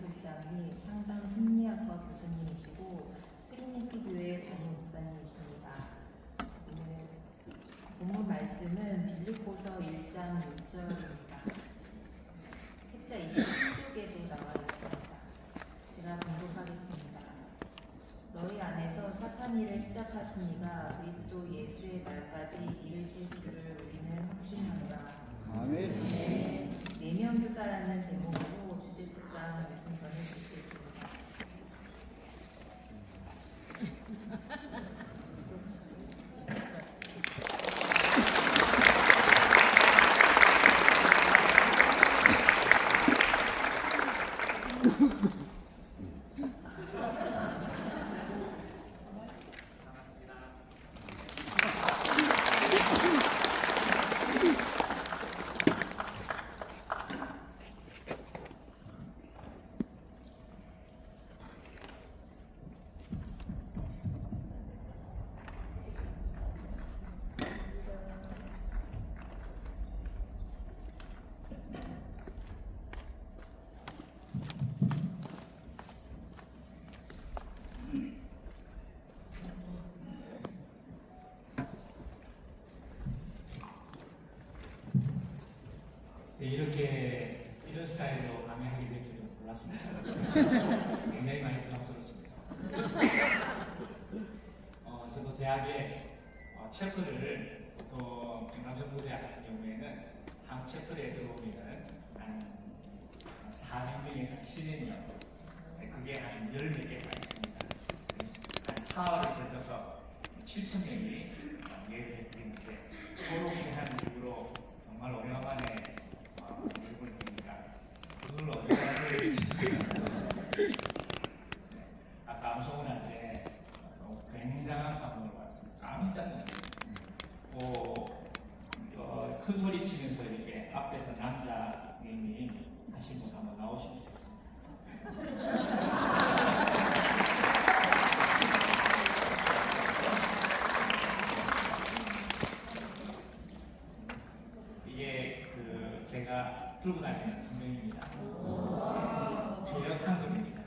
목실장이 상담 심리학과 교수님이시고 트리니티 교회 담임 목사님이십니다. 오늘 본문 말씀은 빌립보서 1장 6절입니다. 책자 27쪽에도 나와 있습니다. 제가 봉독하겠습니다. 너희 안에서 착한 일을 시작하신 이가 그리스도 예수의 날까지 이르실 줄을 우리는 확신한다. 아멘. 내면교사라는 제목으로 주제 특강 말씀 전해주시겠습니다. 이렇게 이런 스타일로 강의하게 될 줄은 몰랐습니다. 굉장히 많이 부담스럽습니다. 저도 대학에 채플을 또 중남정부대학 같은 경우에는 한 채플에 들어오면은 한 400명에서 700명, 그게 한 10몇 개가 있습니다. 한 4월에 걸쳐서 7,000명이 예배를 드리는데 그렇게 하는 이유로 정말 오랜만에 얼굴을 보니까 그걸로 어디가 될지 아까 암송을 할 때 굉장한 감동을 받았습니다. 깜짝 놀랐어요. 큰 소리 치면서 이렇게 앞에서 남자 선생님이 하신 분 한번 나오시면 좋겠습니다. 이게 제가 들고 다니는 성경입니다. 교역 한글입니다.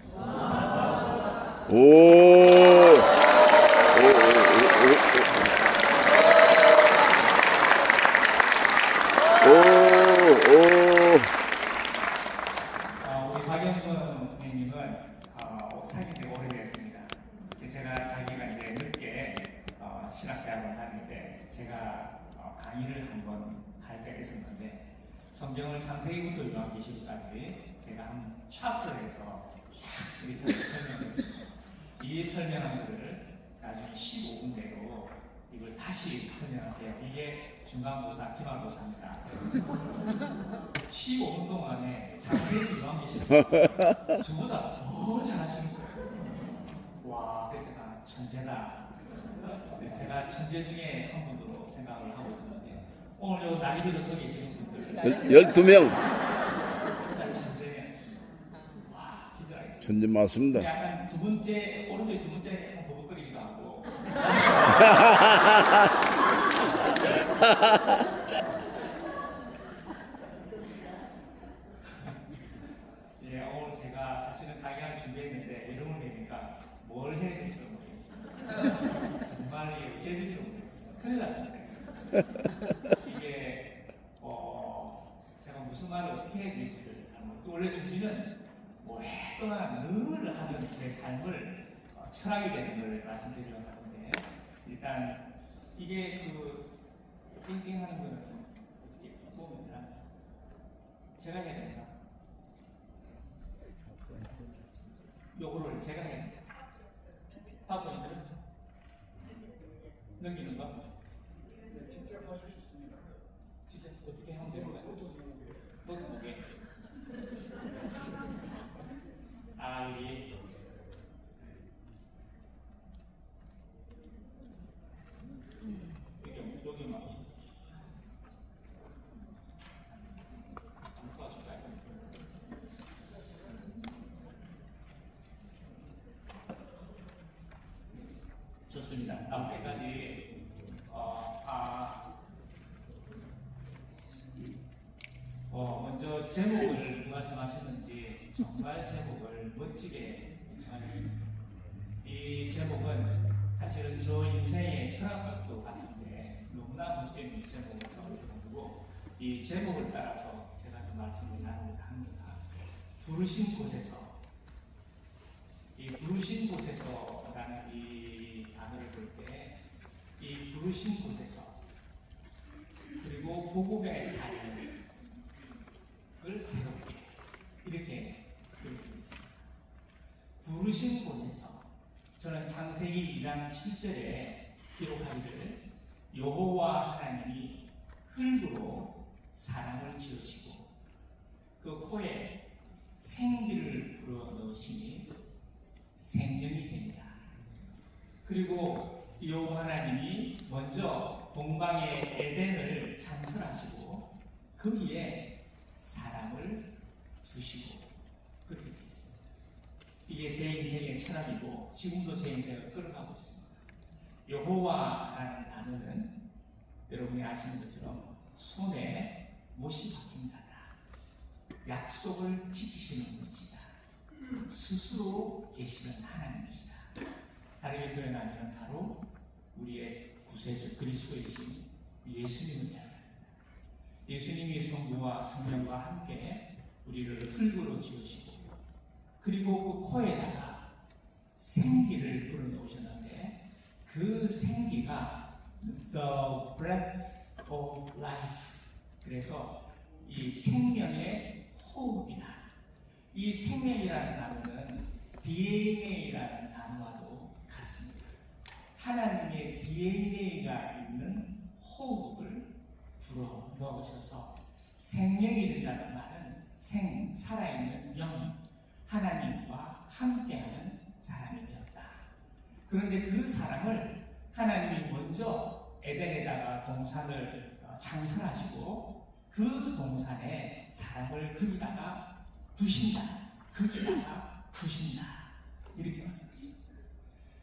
우리 박영근 선생님은 사귄 지 오래됐습니다. 제가 자기가 이제 늦게 신학대학원 다닐 때 제가 강의를 한번 할 때가 있었는데 성경을 창세기부터 요한계시록까지 제가 한 차트를 해서 쫙 이렇게 설명했습니다. 이 설명한 것을 나중에 15분 내로 이걸 다시 설명하세요. 이게 중간고사, 기말고사입니다. 15분 동안에 창세기 요한계시록 저보다 더 잘하시는 거예요. 와, 그래서 제가 천재다. 제가 천재 중에 한 분으로 생각을 하고 있었는데 오늘 요 나이비로 서 계시는 분들 12명. 천재네. 와, 기절하겠어요. 천재 맞습니다. 약간 두 번째, 오른쪽에 두 번째 약간 버벅거리기도 하고. 예, 오늘 제가 사실은 강의를 준비했는데 이름을 내니까 뭘 해야 될지 모르겠습니다. 정말 어찌 해야 될지 모르겠습니다. 큰일 났습니다. 이게 제가 무슨 말을 어떻게 해야 될지를 잘 모르겠어요. 원래 준비는 오랫동안 늘 하는 제 삶을 철학이 되는 걸 말씀드리려고 하는데 일단 이게 띵띵하는 거는 어떻게 보면 되나? 제가 해야 된다. 요거를 제가 해야 된다. 파워포인트를 넘기는 거? 직접 하실 수 있습니다. 직접 어떻게 하면 되는 거야? 노트북에. 여기. 여기 막. 좋습니다. 앞에까지 먼저 제목을 말씀하셨는지 정말 제목을 멋지게 정하셨습니다. 이 제목은 사실은 저 인생의 철학각도 같은데 너무나 멋진 제목을 정해주고 이 제목을 따라서 제가 좀 말씀을 나누고자 합니다. 부르신 곳에서, 이 부르신 곳에서라는 이 단어를 볼 때 이 부르신 곳에서 그리고 복음의 삶을 새롭게 이렇게 기록되어 있습니다. 부르신 곳에서 저는 창세기 2장 7절에 기록하기를 여호와 하나님이 흙으로 사람을 지으시고 그 코에 생기를 불어 넣으시니 생명이 됩니다. 그리고 여호와 하나님이 먼저 동방의 에덴을 창설하시고 거기에 사람을 두시고 그렇게 되어 있습니다. 이게 제 인생의 철학이고 지금도 제 인생을 끌어가고 있습니다. 여호와라는 단어는 여러분이 아시는 것처럼 손에 못이 박힌 자다. 약속을 지키시는 분이시다. 스스로 계시는 하나님이시다. 다르게 표현하면 바로 우리의 구세주 그리스도이신 예수님을 이야기합니다. 예수님이 성부와 성령과 함께 우리를 흙으로 지으시고 그리고 그 코에다가 생기를 불어넣으셨는데 그 생기가 the breath of life, 그래서 이 생명의 호흡이다. 이 생명이라는 단어는 DNA라는 단어와도 같습니다. 하나님의 DNA가 있는 호흡을 불어 넣으셔서 생명이 된다는 말은 살아있는 영, 하나님과 함께하는 사람이 되었다. 그런데 그 사람을 하나님이 먼저 에덴에다가 동산을 창설하시고 그 동산에 사람을 거기다가 두신다. 거기다가 두신다. 이렇게 말씀하십니다.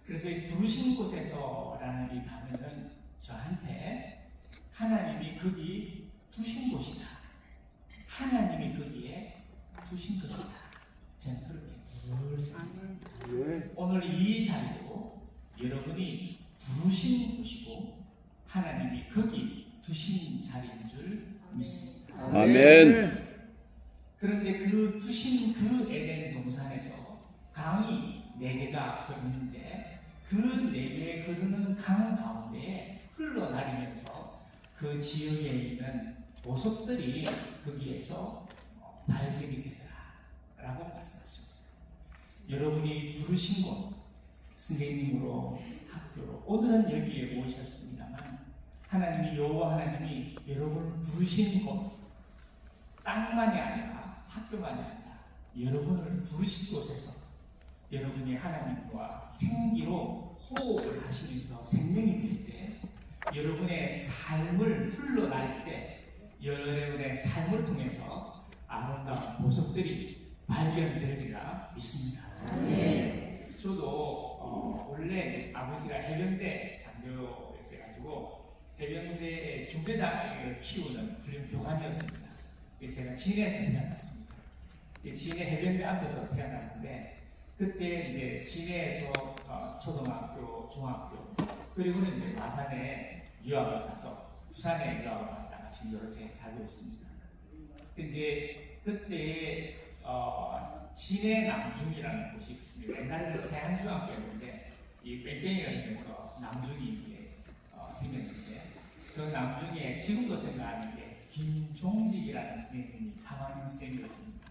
그래서 이 부르신 곳에서라는 이 단어는 저한테 하나님이 거기 두신 곳이다. 하나님이 거기에 두신 것이다. 저는 그렇게 늘 생각합니다. 오늘 이 자리도 여러분이 부르신 곳이고 하나님이 거기 두신 자리인 줄 믿습니다. 아멘. 그런데 그 두신 그 에덴 동산에서 강이 4개가 흐르는데 그 4개 흐르는 강 가운데에 흘러다니면서 그 지역에 있는 보석들이 거기에서 발견이 되더라 라고 말씀하십니다. 여러분이 부르신 곳, 선생님으로 학교로 오늘은 여기에 오셨습니다만 하나님이 여호와 하나님이 여러분을 부르신 곳, 땅만이 아니라 학교만이 아니라 여러분을 부르신 곳에서 여러분이 하나님과 생기로 호흡을 하시면서 생명이 될 때 여러분의 삶을 흘러날 때 여러분의 삶을 통해서 아름다운 보석들이 발견되리라 믿습니다. 네. 저도 원래 아버지가 해병대 장교였어가지고 해병대의 중대장을 키우는 훌륭 교관이었습니다. 그래서 제가 진해에서 태어났습니다. 진해 해병대 앞에서 태어났는데 그때 이제 진해에서 초등학교, 중학교 그리고는 이제 마산에 유학을 가서 부산에 유학을 갔다가 지금 이렇게 살고 있습니다. 이제 그때 진해 남중이라는 곳이 있었습니다. 옛날에는 세안중학교였는데 이 뺑뺑이가 되면서 남중이 이게 생겼는데 그 남중에 지금도 생각하는 게 김종직이라는 선생님이 3학년 선생님이었습니다.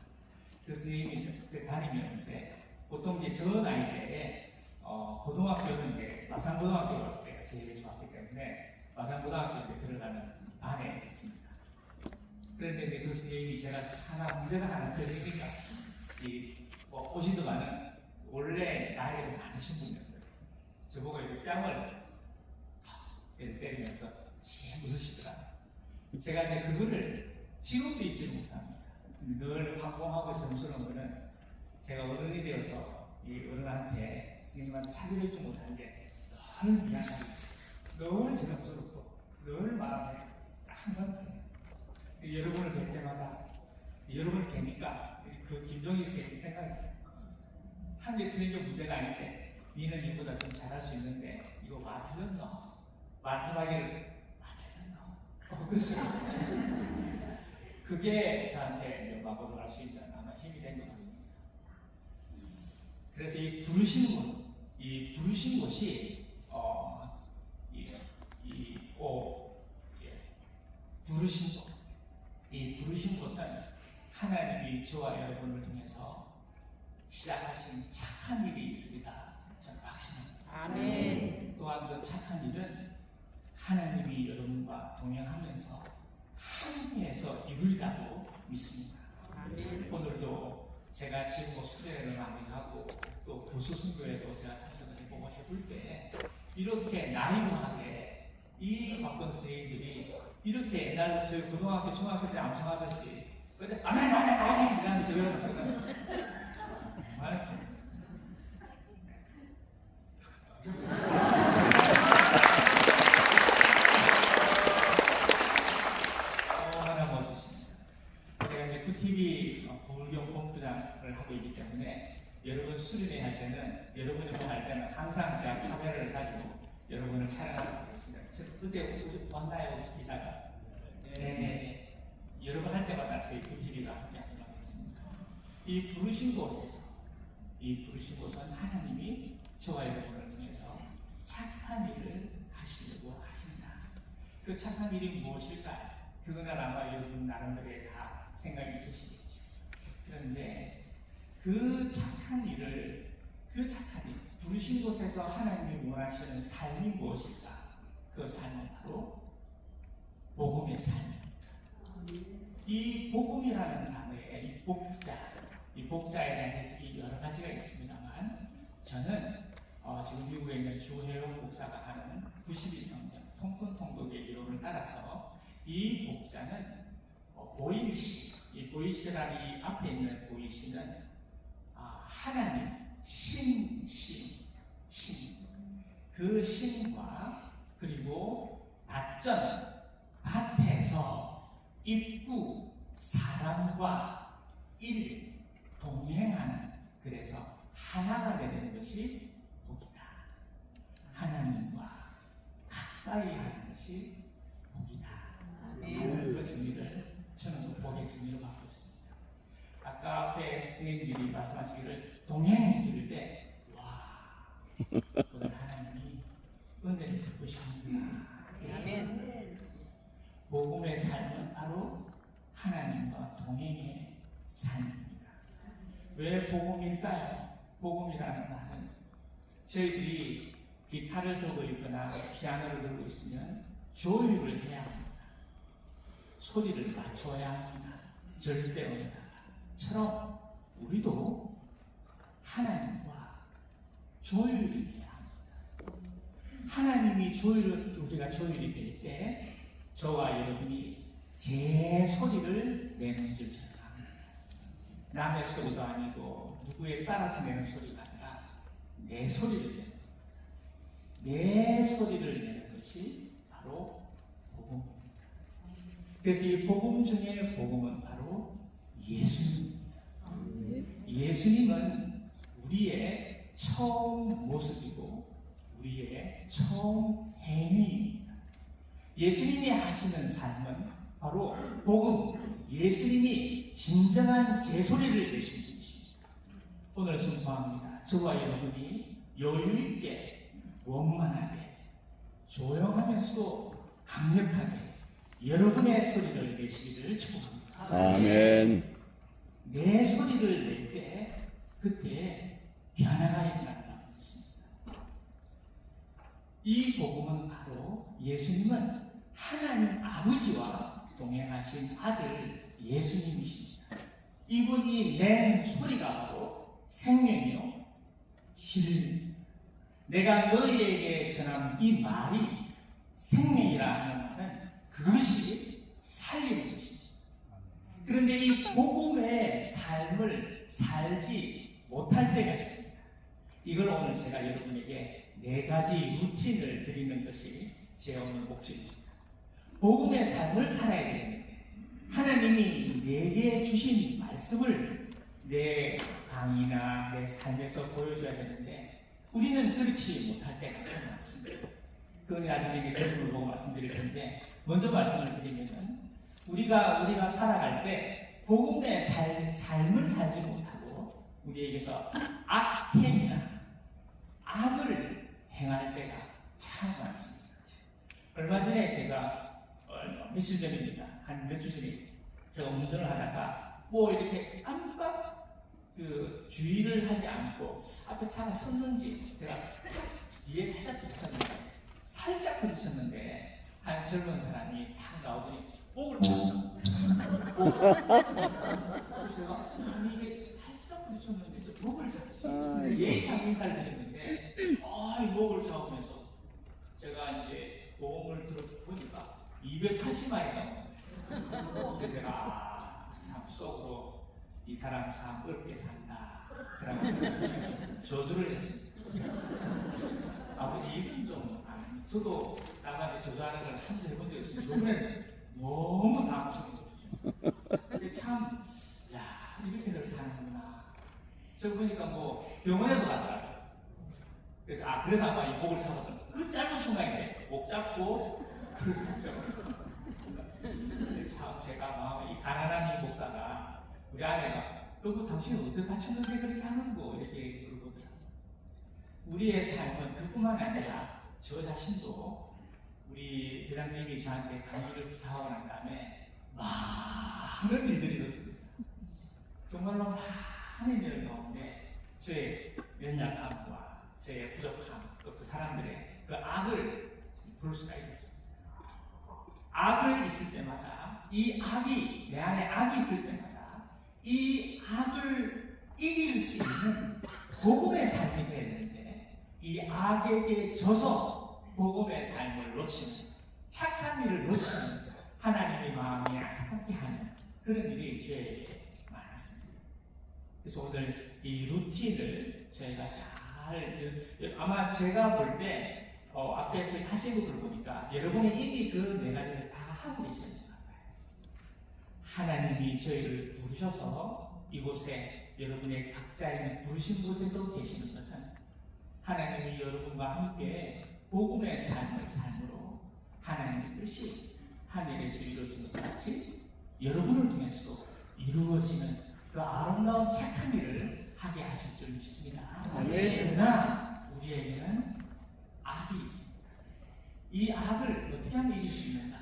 그 선생님이 그때 다니면는데 보통 이제 저 나이 때에 고등학교는 이제 마산고등학교 때가 제일 좋았기 때문에 마산고등학교에 들어가는 반에 있었습니다. 그런데 이제 그 선생님이 제가 문제가 하나 터지니까 오시더만은 원래 나이가 좀 많으신 분이었어요. 저보고 이렇게 뺨을 턱 때리면서 씩 웃으시더라. 제가 이제 그거를 지금도 잊지를 못합니다. 늘 황공하고 점스러운 거는 제가 어른이 되어서 이 어른한테 스님한테 차별해주지 못하는 게 늘 미안합니다. 늘 죄송스럽고 늘 마음에 항상 그래요. 여러분을 뵐 때마다 여러분을 뵈니까 그 김종익 선생님 생각이 나요. 한 개 틀린 게 문제가 아닌데 니는 이보다 좀 잘할 수 있는데 이거 와 틀렸노? 마지막에 와 틀렸노? 그래서 그게 저한테 이제 마법을 할 수 있는 아마 힘이 된 것 같습니다. 그래서 이 부르신 곳이 부르신 곳, 이 부르신 곳은 하나님이 저와 여러분을 통해서 시작하신 착한 일이 있으리라 저는 확신합니다. 아멘. 또한 그 착한 일은 하나님이 여러분과 동행하면서 함께해서 이루리라고 믿습니다. 아멘. 오늘도 제가 지금 수련회를 많이 하고 또 교수 선교회도 제가 참석을 해보고 해볼 때 이렇게 나이브하게 이 박권 선생님들이 이렇게 옛날 저희 고등학교 중학교 때 암송하듯이 근데 아멘 이러면서 외워놨거든. 하나 멋지십니다. 제가 이제 구TV 불경 본부장을 하고 있기 때문에 여러분 수련회 할 때는 여러분이 뭐 할 때는 항상 제가 카메라를 가지고 여러분을 촬영하고 있습니다. 어제 왔나요 혹시 기사가? 네. 여러분 할 때마다 저희 구TV가 함께 하도록 하겠습니다. 이 부르신 곳은 하나님이 저와 여러분을 통해서 착한 일을 하시려고 하신다. 그 착한 일이 무엇일까요? 그거는 아마 여러분 나름대로의 다 생각이 있으시겠죠. 그런데 그 착한 일, 부르신 곳에서 하나님이 원하시는 삶이 무엇일까? 그 삶은 바로 복음의 삶입니다. 이 복음이라는 단어의 이 복자에 대한 해석이 여러 가지가 있습니다만 저는 지금 미국에 있는 주혜용 목사가 하는 92성경 통큰통독의 이론을 따라서 이 복자는 보이시, 이 보이시라는 이 앞에 있는 보이시는 하나님, 신, 그 신과 그리고 밭전, 밭에서 입구, 사람과 동행하는, 그래서 하나가 되는 것이 복이다. 하나님과 가까이 하는 것이 복이다. 그 정리를 저는 그 복의 정리로 받고 있습니다. 아까 앞에 스님들이 말씀하시기를 동행 이럴 때, 와, 오늘 하나님이 은혜를 베푸시는구나. 복음의 삶은 바로 하나님과 동행의 삶입니다. 왜 복음일까요? 복음이라는 말은 저희들이 기타를 들고 있거나 피아노를 들고 있으면 조율을 해야 합니다. 소리를 맞춰야 합니다. 절대음에다가처럼 우리도 하나님과 조율이 돼야 합니다. 하나님이 우리가 조율이 될 때 저와 여러분이 제 소리를 내는 줄처럼 남의 소리도 아니고 누구에 따라서 내는 소리가 아니라 내 소리를 내는 겁니다. 내 소리를 내는 것이 바로 복음입니다. 그래서 이 복음 중에 복음은 바로 예수님입니다. 예수님은 우리의 처음 모습이고 우리의 처음 행위입니다. 예수님이 하시는 삶은 바로 복음, 예수님이 진정한 제소리를 내신 분이십니다. 오늘 선포합니다. 저와 여러분이 여유있게, 원만하게, 조용하면서도 강력하게 여러분의 소리를 내시기를 축복합니다. 아멘. 내 소리를 낼 때 그때 변화가 일어난다고 했습니다. 이 복음은 바로 예수님은 하나님 아버지와 동행하신 아들 예수님이십니다. 이분이 낸 소리가 바로 생명이요 진리입니다. 내가 너희에게 전한 이 말이 생명이라 하는 말은 그것이 살리는 것입니다. 그런데 이 복음의 삶을 살지 못할 때가 있습니다. 이걸 오늘 제가 여러분에게 4가지 루틴을 드리는 것이 제 오늘 목적입니다. 복음의 삶을 살아야 되는데 하나님이 내게 주신 말씀을 내 강의나 내 삶에서 보여줘야 되는데 우리는 그렇지 못할 때가 참 많습니다. 그건 나중에 이제 결국을 보고 말씀드릴 텐데 먼저 말씀을 드리면은 우리가 살아갈 때 복음의 삶을 살지 못하고 우리에게서 악행이나 악을 행할 때가 참 많습니다. 얼마 전에 제가 며칠 전입니다. 한 몇 주 전에 제가 운전을 하다가 뭐 이렇게 깜빡 주의를 하지 않고 앞에 차가 섰는지 제가 탁 뒤에 살짝 부딪혔는데 한 젊은 사람이 탁 나오더니 목을 그래서 제가 아니 이게 살짝 부딪혔는데 저 목을 잡았어요. 예의상 인사를 드렸는데 이 목을 잡으면서 제가 이제 보험을 들어보니까 280마일이 나오는 그래서 제가 참 속으로 이 사람 참 어렵게 산다 그러면 저주를 했습니다. 아버지 이건 좀 저도 남한테 저주하는 걸 한 번도 해본 적이 없어요. 저번에는 너무 당하시는 거죠. 근데 참 이렇게들 사는구나. 저 보니까 뭐 병원에서 가더라고요. 그래서 아마 이 목을 잡았던 그 짧은 순간인데 목 잡고 근데 참 제가 마음에 이 가난한 이 목사가 우리 아내가 여보 당신은 어떻게 다쳤는데 그렇게 하는 거 이렇게 그러더라고요. 우리의 삶은 그뿐만 아니라 저 자신도 우리 회장님이 저한테 강의를 부탁하고 난 다음에 많은 일들이 있었습니다. 정말로 많은 일 가운데 저의 연약함과 저의 부족함 또 그 사람들의 그 악을 볼 수가 있었습니다. 악을 있을 때마다 내 안에 악이 있을 때마다 이 악을 이길 수 있는 복음의 삶이 되어야 되는데 이 악에게 져서 복음의 삶을 놓치는 착한 일을 놓치는 하나님의 마음이 안타깝게 하는 그런 일이 저에게 많았습니다. 그래서 오늘 이 루틴을 저희가 아마 제가 볼 때 앞에서 하신 것을 보니까 여러분이 이미 그 네 가지를 다 하고 계시는 것 같아요. 하나님이 저희를 부르셔서 이곳에 여러분의 각자 있는 부르신 곳에서 계시는 것은 하나님이 여러분과 함께 복음의 삶으로 하나님의 뜻이 하늘에서 이루어지는 것 같이 여러분을 통해서도 이루어지는 그 아름다운 착한 일을 하게 하실 줄 믿습니다. 그러나 우리에게는 악이 있습니다. 이 악을 어떻게 하면 이길 수 있는가?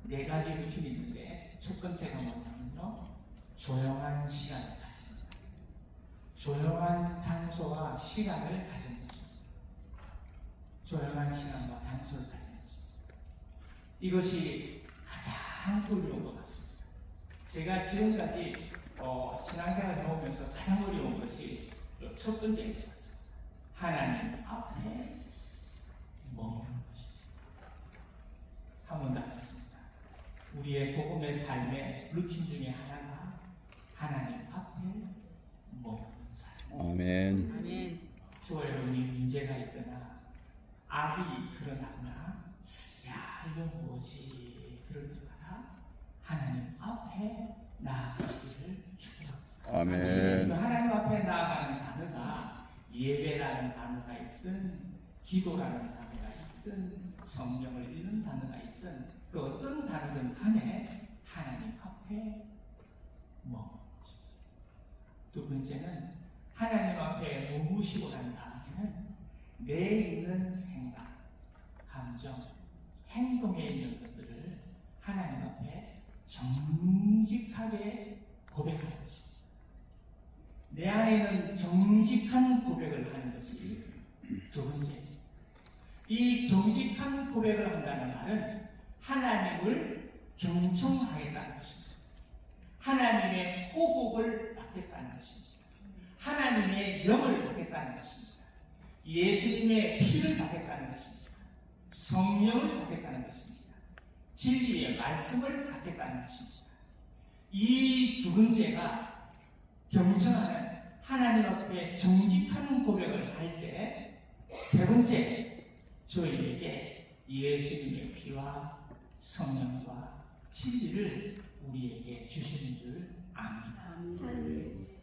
네 가지 루틴이 있는데 첫 번째가 뭐냐면요. 조용한 시간을 가지는 것. 조용한 장소와 시간을 가지는 것입니다. 조용한 시간과 장소를 가지는 것입니다. 이것이 가장 어려운 것 같습니다. 제가 지금까지 신앙생활을 해오면서 가장 어려운 것이 첫 번째인 것 같습니다. 하나님 앞에 머무는 것입니다. 한 번 더 하겠습니다. 우리의 복음의 삶의 루틴 중에 하나가 하나님 앞에 머무는 삶. 아멘. 저와 여러분이 문제가 있거나 악이 드러나거나 이건 뭐지? 그럴 때마다 하나님 앞에 나아가시기를 축복합니다. 아멘. 하나님 앞에 나아가는 단어가 예배라는 단어가 있든 기도라는 단어가 있든 성경을 읽는 단어가 있든 그 어떤 단어든 간에 하나님 앞에 머무는 것입니다. 두 번째는 하나님 앞에 머무시고 난 다음에는 내 있는 생각, 감정, 행동에 있는 것들을 하나님 앞에 정직하게 고백하는 것입니다. 내 안에 있는 정직한 고백을 하는 것이 두 번째. 이 정직한 고백을 한다는 말은 하나님을 경청하겠다는 것입니다. 하나님의 호흡을 받겠다는 것입니다. 하나님의 영을 받겠다는 것입니다. 예수님의 피를 받겠다는 것입니다. 성령을 받겠다는 것입니다. 진리의 말씀을 받겠다는 것입니다. 이 두 번째가 경청하는 하나님 앞에 정직한 고백을 할 때 세 번째 저희에게 예수님의 피와 성령과 진리를 우리에게 주시는 줄 압니다.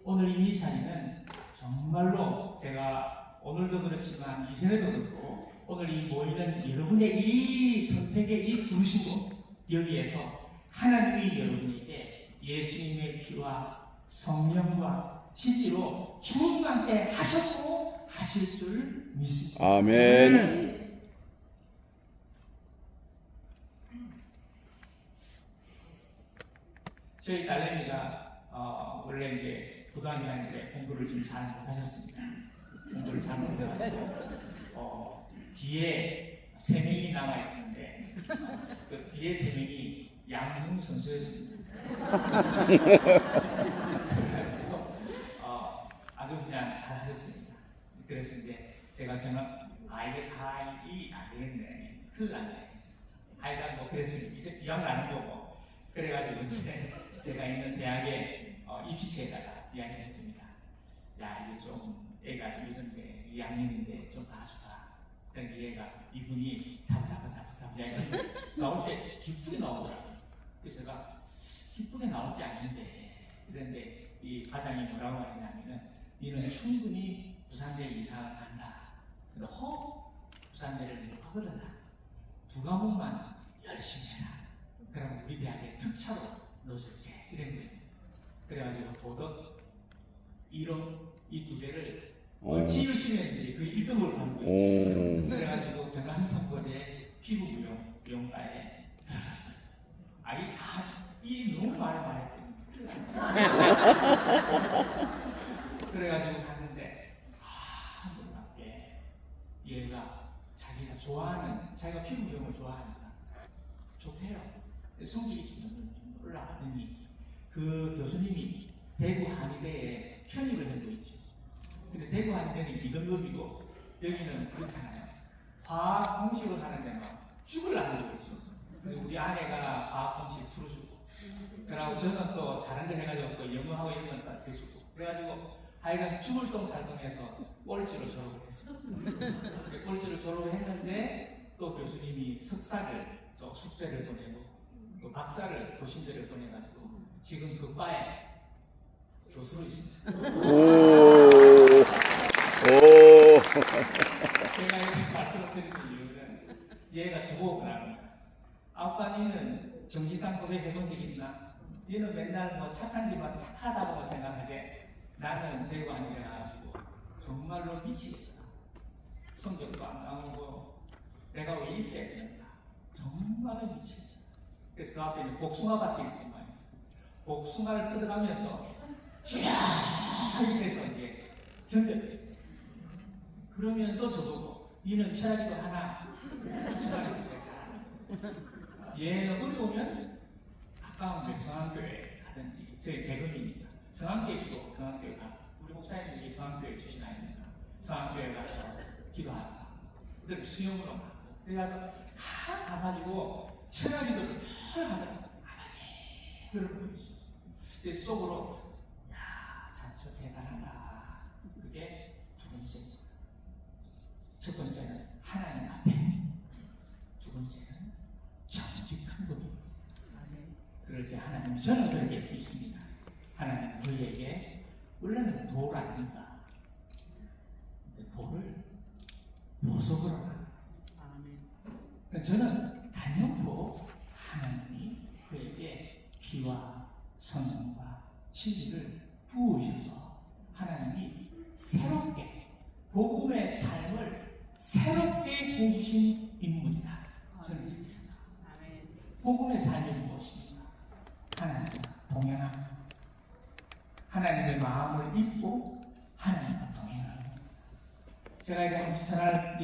오늘 이 자리는 정말로 제가 오늘도 그렇지만 이전에도 그렇고 오늘 이 모이는 여러분의 이 선택의 이 부르심도 여기에서 하나님이 여러분에게 예수님의 피와 성령과 진리로 충만케 하셨고 하실 줄 믿습니다. 아멘. 저희 딸내미가 원래 이제 고등학교 다닐 때 공부를 좀 잘 못하셨습니다. 공부를 잘 못해가지고 뒤에 3명이 남아 있었는데 그 뒤에 3명이 양궁 선수였습니다. 그래가지고 아주 그냥 잘하셨습니다. 그래서 이제 제가 경험 이게 다 이 안 되겠네, 큰일 났네. 하여간 뭐 그래서 이제 이왕 나는 거고 그래가지고 이제 제가 있는 대학에 입시처에다가 이야기를 했습니다. 야, 이게 좀 애가 좀 이런데 2학년인데 좀 봐주라. 그러니까 얘가 이분이 사부사부 이야기를 나올 때 기쁘게 나오더라고요. 그래서 제가 기쁘게 나올 게 아닌데 그런데 이 과장이 뭐라고 하냐면은 너는 충분히 부산대 이사 간다. 근데 부산대를 못 가거든. 2과목만 열심히 해라. 그럼 우리 대학에 특차로 넣어줄게. 이런 거예요. 그래가지고 도덕, 이론 이 2개를 어찌 열심히 했는지 그 1등을 받는 거예요. 그래가지고 경남성고대 피부미용과에 들어갔어요. 이 너무 말을 그래가지고 갔는데 놀랍게 얘가 자기가 좋아하는, 자기가 피부미용을 좋아하니까 좋대요. 성적이 좀 올라가더니 그 교수님이 대구 한의대에 편입을 해도 있죠. 근데 대구 한의대는 2등급이고 여기는 그렇잖아요. 화학 공식을 하는 데는 죽으려고 그러죠. 그래서 우리 아내가 화학 공식 풀어주고 그러고 저는 또 다른 데 해가지고 또 영어하고 이런 건 다 해주고 그래가지고 하여간 죽을 똥살똥해서 꼴찌로 졸업을 했어요. 꼴찌로 졸업을 했는데 또 교수님이 석사를 저 숙대를 보내고 또 박사를 도신대를 보내가지고 지금 그 과에 교수로 있습니다. 제가 이렇게 말씀을 드리는 이유는 얘가 저보고 합니다. 아빠는 정직한 고백 해본 적 있나? 얘는 맨날 뭐 착한 집만 착하다고 생각하게 나는 대구 아니라 가지고 정말로 미치겠다. 성적도 안 나오고 내가 왜 있어야 되는가? 정말로 미치겠다. 그래서 그 앞에 있는 복숭아 밭이 있어요. 복숭아를 뜯어가면서 이렇게 해서 이제 견뎌요. 그러면서 저보고 이는 철학이도 하나, 철학이도 세상. 얘는 어려우면 가까운 성안교회 가든지 저희 대금이니까 성안교회 수도 성안교회 가. 우리 목사님들이 성안교회 출신 아닙니까? 성안교회 가서 기도하라. 그들 수영으로 가고 그래가지고 다 가가지고 철학이도를 늘 하더라고요. 아버지 그러고 있어. 그래서 속으로 야, 참 저 대단하다. 그게 2번째. 첫 번째는 하나님 앞에, 2번째는 정직한 분이. 그럴 때 하나님, 저는 그렇게 믿습니다. 하나님 그에게 원래는 돌 아닙니까? 근데 돌을 보석으로 만들었습니다. 저는 단연코 하나님이 그에게 피와 성령과 진리를 부으셔서 하나님이 새롭게 복음의 삶을 새롭게 해주신 인물이다. 저는 이렇게 생각합니다. 복음의 삶이 무엇입니까? 하나님과 동행합니다. 하나님의 마음을 읽고 하나님과 동행하는 것. 제가 이제 한번 전화를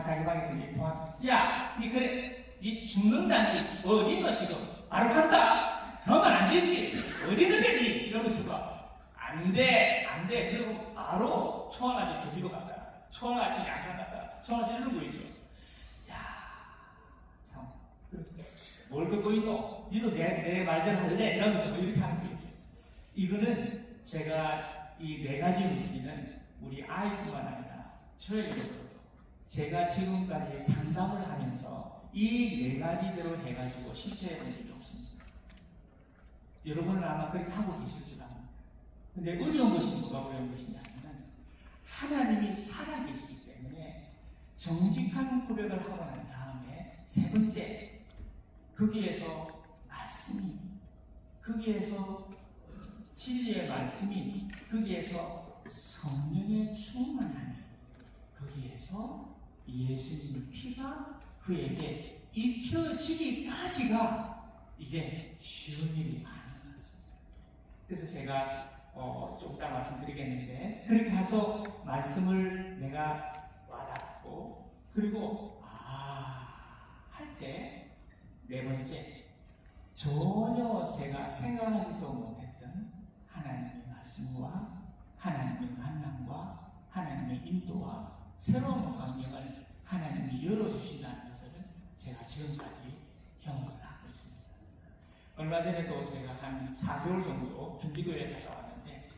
자기 방에서 통화. 야, 니 그래, 니 죽는다니 어디 너 지금 바로 간다. 그러면 안 되지. 어디 너되니 이러면서 안 돼. 그리고 바로 초원아지 경기도 갔다. 초원아지 양강 갔다. 초원아지 이러고 있어. 야, 참. 그래서 뭘 듣고 있노? 니도 내 말대로 할래? 이러면서 이렇게 하는 거죠. 이거는 제가 이 4가지 루틴은 우리 아이뿐만 아니라 저에게도 제가 지금까지 상담을 하면서 이 4가지대로 해가지고 실패해 본 적이 없습니다. 여러분은 아마 그렇게 하고 계실 줄 압니다. 근데 어려운 것이 뭐가 어려운 것이냐 하면 하나님이 살아계시기 때문에 정직한 고백을 하고 난 다음에 세 번째, 거기에서 말씀이, 거기에서 진리의 말씀이, 거기에서 성령의 충만함이, 거기에서 예수님의 피가 그에게 입혀지기까지가 이게 쉬운 일이 아닌 것 같습니다. 그래서 제가 좀 이따 말씀드리겠는데, 그렇게 해서 말씀을 내가 와닿고, 그리고 할 때 네 번째, 전혀 제가 생각하지도 못했던 하나님의 말씀과 하나님의 만남과 하나님의 인도와 새로운 환경을 하나님이 열어주신다는 것을 제가 지금까지 경험을 하고 있습니다. 얼마 전에도 제가 한 4개월 정도 경기도에 갔다 왔는데,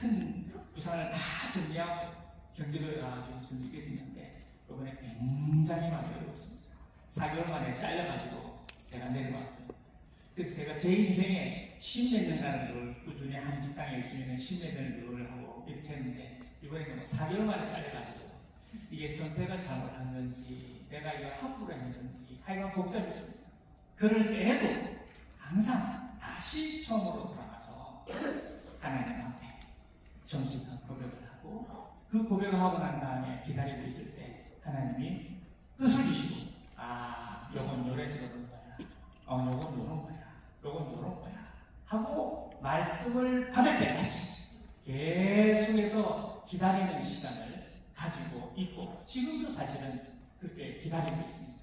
큰 부산을 다 정리하고 경기도에 가가지고 섬기게 있었는데, 이번에 굉장히 많이 어려웠습니다. 4개월 만에 잘려가지고 제가 내려왔어요. 그래서 제가 제 인생에 10몇 년간을 늘 꾸준히 한 직장에 열심히는 10몇 년을 늘 하고 이렇게 했는데, 이번에는 4개월 만에 잘려가지고 이게 선택을 잘못한 건지 내가 이걸 함부로 했는지 하여간 복잡했습니다. 그럴 때에도 항상 다시 처음으로 돌아가서 하나님 앞에 정직한 고백을 하고, 그 고백을 하고 난 다음에 기다리고 있을 때 하나님이 뜻을 주시고, 요건 요래서 그런 거야, 요건 요런 거야, 요건 요런 거야 하고 말씀을 받을 때까지 계속해서 기다리는 시간을 가지고 있고, 지금도 사실은 그렇게 기다리고 있습니다.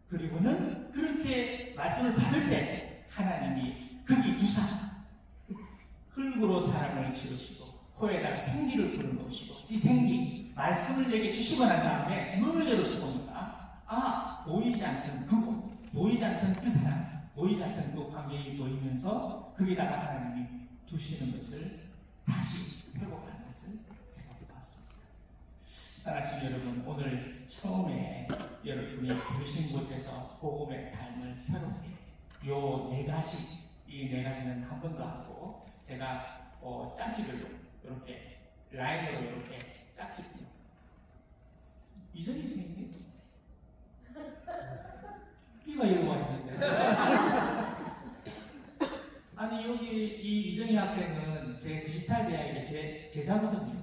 그리고는 그렇게 말씀을 받을 때 하나님이 거기 두사 흙으로 사람을 지으시고 코에다가 생기를 불어넣으시고, 이 생기 말씀을 내게 주시고 난 다음에 눈을 열어서 보니까 보이지 않던 그곳, 보이지 않던 그 사람, 보이지 않던 그 환경이 보이면서 거기다가 하나님이 두시는 것을 다시 회복하는 것을 제가 봤습니다. 사랑하시는 여러분, 오늘 처음에 여러분이 부르신 곳에서 복음의 삶을 새롭게 요 네 가지, 이 네 가지는 한 번도 하고 제가 짝지별로 이렇게 라인으로 이렇게 짝지별로 이전이 선생님 이가 이러고 왔는데 아니 여기 이 이정희 학생은 제 디지털 대학의 제 제자거든요.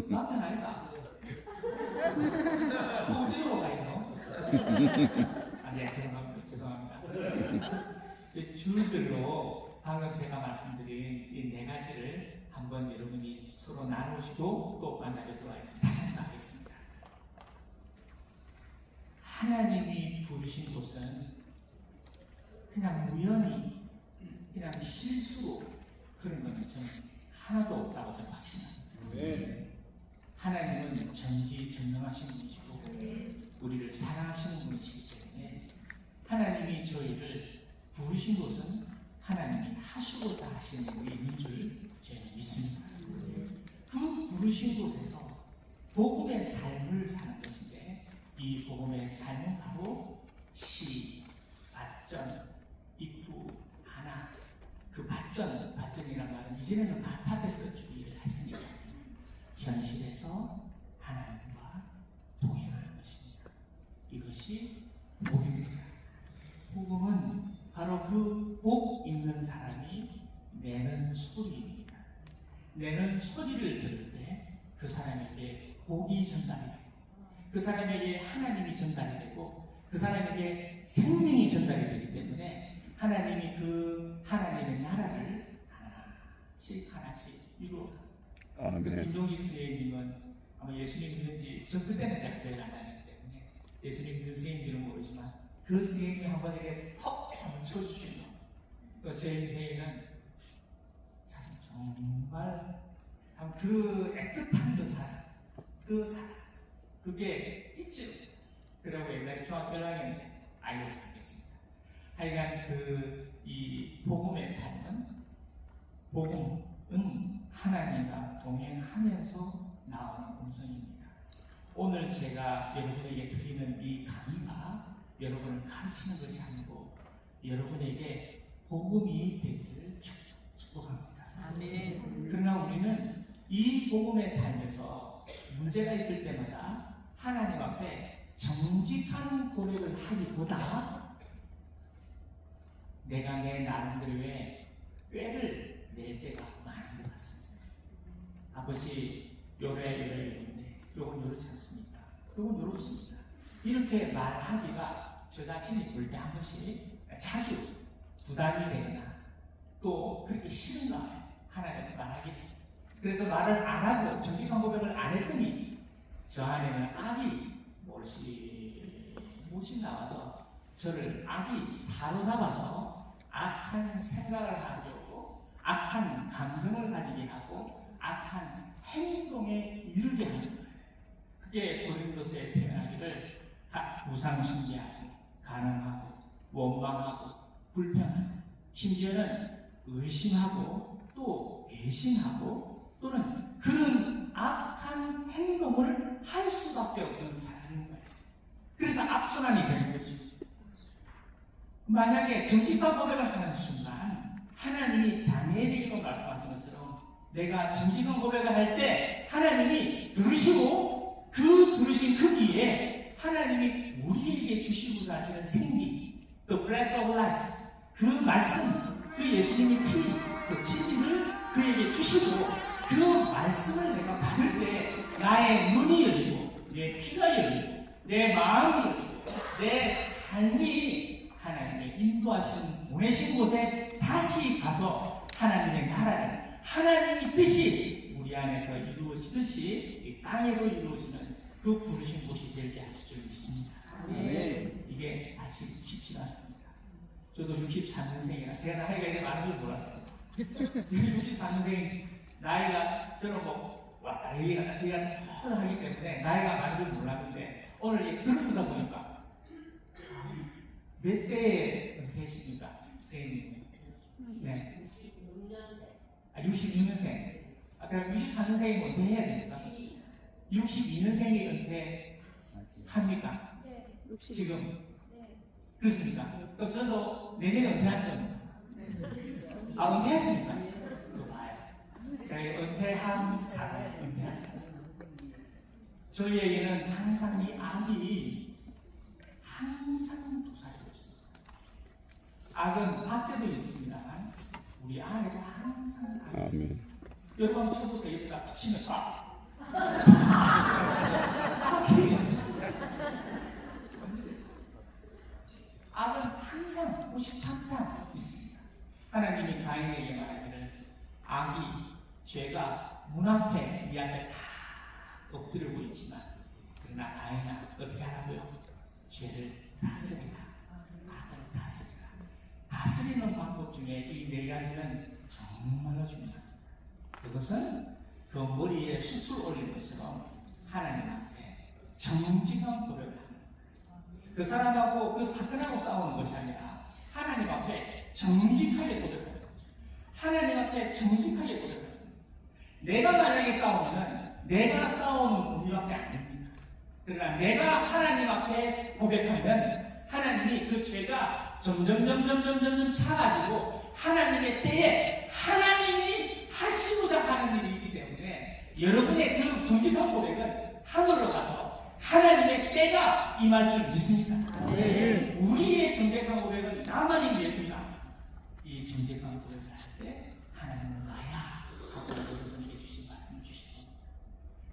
남편 아니다. 어디로 가 있노? 아니 죄송합니다. 줄별로 방금 제가 말씀드린 이 네 가지를 한번 여러분이 서로 나누시고 또 만나뵙도록 하겠습니다. 다시 한번 하겠습니다. 하나님이 부르신 곳은 그냥 우연히, 그냥 실수로 그런 것은 저는 하나도 없다고 저는 확신합니다. 하나님은 전지전능하신 분이시고 우리를 사랑하시는 분이시기 때문에 하나님이 저희를 부르신 곳은 하나님이 하시고자 하시는 일이 있는 줄 저는 믿습니다. 그 부르신 곳에서 복음의 삶을 사는 것인데, 이 복음의 삶은 바로 시, 밭전, 입구, 하나. 그 밭전이란 말은 이전에는 밭에서 주의를 했으니까 현실에서 하나님과 동행하는 것입니다. 이것이 복음입니다. 복음은 바로 그 복 있는 사람이 내는 소리입니다. 내는 소리를 들을 때 그 사람에게 복이 전달이 되고, 그 사람에게 하나님이 전달이 되고, 그 사람에게 생명이 전달이 되기 때문에 하나님이 그 하나님의 나라를 하나씩 이루어갑니다. 아멘. 김종익 선생님은 아마 예수님 믿는지, 저 그때는 제가 교회를 안 다녔기 때문에 예수님 믿는 선생님인지는 모르지만 그 선생님이 한번 이렇게 턱 한번 쳐주시고, 제 인생에는 참 정말 참 그 애틋한 그 사람 그게 있죠. 그리고 옛날에 중학교 1학년 때 알고 가겠습니다. 하여간 이 복음의 삶은, 복음은 하나님과 동행하면서 나오는 음성입니다. 오늘 제가 여러분에게 드리는 이 강의가 여러분을 가르치는 것이 아니고 여러분에게 복음이 되기를 축복합니다. 아멘. 그러나 우리는 이 복음의 삶에서 문제가 있을 때마다 하나님 앞에 정직한 고백을 하기보다 내가 내 나름대로의 꾀를 낼 때가 많은 것 같습니다. 아버지, 요래 요건 요렇지 않습니까? 요건 요렇습니다. 이렇게 말하기가 저 자신이 볼 때 한 번씩 자주 부담이 되거나 또 그렇게 싫은가 하나님 말하기. 그래서 말을 안 하고 정직한 고백을 안 했더니 저 안에는 악이 몰시 나와서 저를 악이 사로잡아서 악한 생각을 하게 하고 악한 감정을 가지게 하고 악한 행동에 이르게 하는 거예요. 그게 고린도서에 표현하기를 우상숭배하고 가늠하고 원망하고 불평하고 심지어는 의심하고 또 배신하고 또는 그런 악한 행동을 할 수밖에 없는 사람인 거예요. 그래서 악순환이 되는 것이죠. 만약에 정직한 고백을 하는 순간 하나님이 다니엘에게도 말씀하신 것처럼 내가 정직한 고백을 할 때 하나님이 들으시고 그 들으신 그 기에 하나님이 우리에게 주시고자 하시는 생기, the breath of life, 그 말씀, 그 예수님의 피, 그 진리를 그에게 주시고 그 말씀을 내가 받을 때 나의 눈이 열리고 내 귀가 열리고 내 마음이 열리고 내 삶이 하나님의 인도하시는 보내신 곳에 다시 가서 하나님의 나라를 하나님의 뜻이 우리 안에서 이루어지듯이 이 땅에도 이루어지는 그 부르신 곳이 되지 않을 줄 믿습니다. 이게 사실 쉽지가 않습니다. 저도 64년생이라 제가 나이가 이렇게 많은 줄 몰랐어요. 64년생이 나이가 저는 뭐 왔다 여기 갔다 제가 하기 때문에 나이가 많은 줄 몰랐는데 오늘 들어서다 보니까 몇 세에 은퇴하십니까? 선생님. 네. 66년생. 그럼 64년생이 은퇴해야 됩니까? 62년생이 은퇴합니까? 네. 지금? 네. 그렇습니까? 그럼 저도 내년에 은퇴할 겁니다. 은퇴했습니까? 그거 봐요. 제가 은퇴한 사람, 은퇴한 사람. 저희에게는 항상 이 악이 항상 도사리고 있습니다. 악은 밖에도 있습니다만 우리 안에도 항상 악이 있습니다. 아멘. 여러분 한번 쳐보세요. 여기다 붙이면 악은 항상 오시탕탕 있습니다. 하나님이 가인에게 말하기를 악이 죄가 문 앞에 네 앞에 다 엎드리고 있지만 그러나 가인아 어떻게 하라고요? 죄를 다스리라. 악을 다스리라. 다스리는 방법 중에 이 네 가지는 정말로 중요합니다. 그것은 그 머리에 숯을 올리는 것처럼 하나님 앞에 정직한 고백을 합니다. 그 사람하고 그 사건하고 싸우는 것이 아니라 하나님 앞에 정직하게 고백합니다. 하나님 앞에 정직하게 고백합니다. 내가 만약에 싸우면은 내가 싸우는 분이밖에 안 됩니다. 그러나 내가 하나님 앞에 고백하면 하나님이 그 죄가 점점 차가지고 하나님의 때에 하나님이 하시고자 하는 일이 있기 때문에 여러분의 그 정직한 고백은 하늘로 가서 하나님의 때가 임할 줄 믿습니다. 우리의 정직한 고백은 나만이 위해서입니다. 이 정직한 고백을 할 때 하나님은 나야 하고 여러분에게 주신 말씀 주시고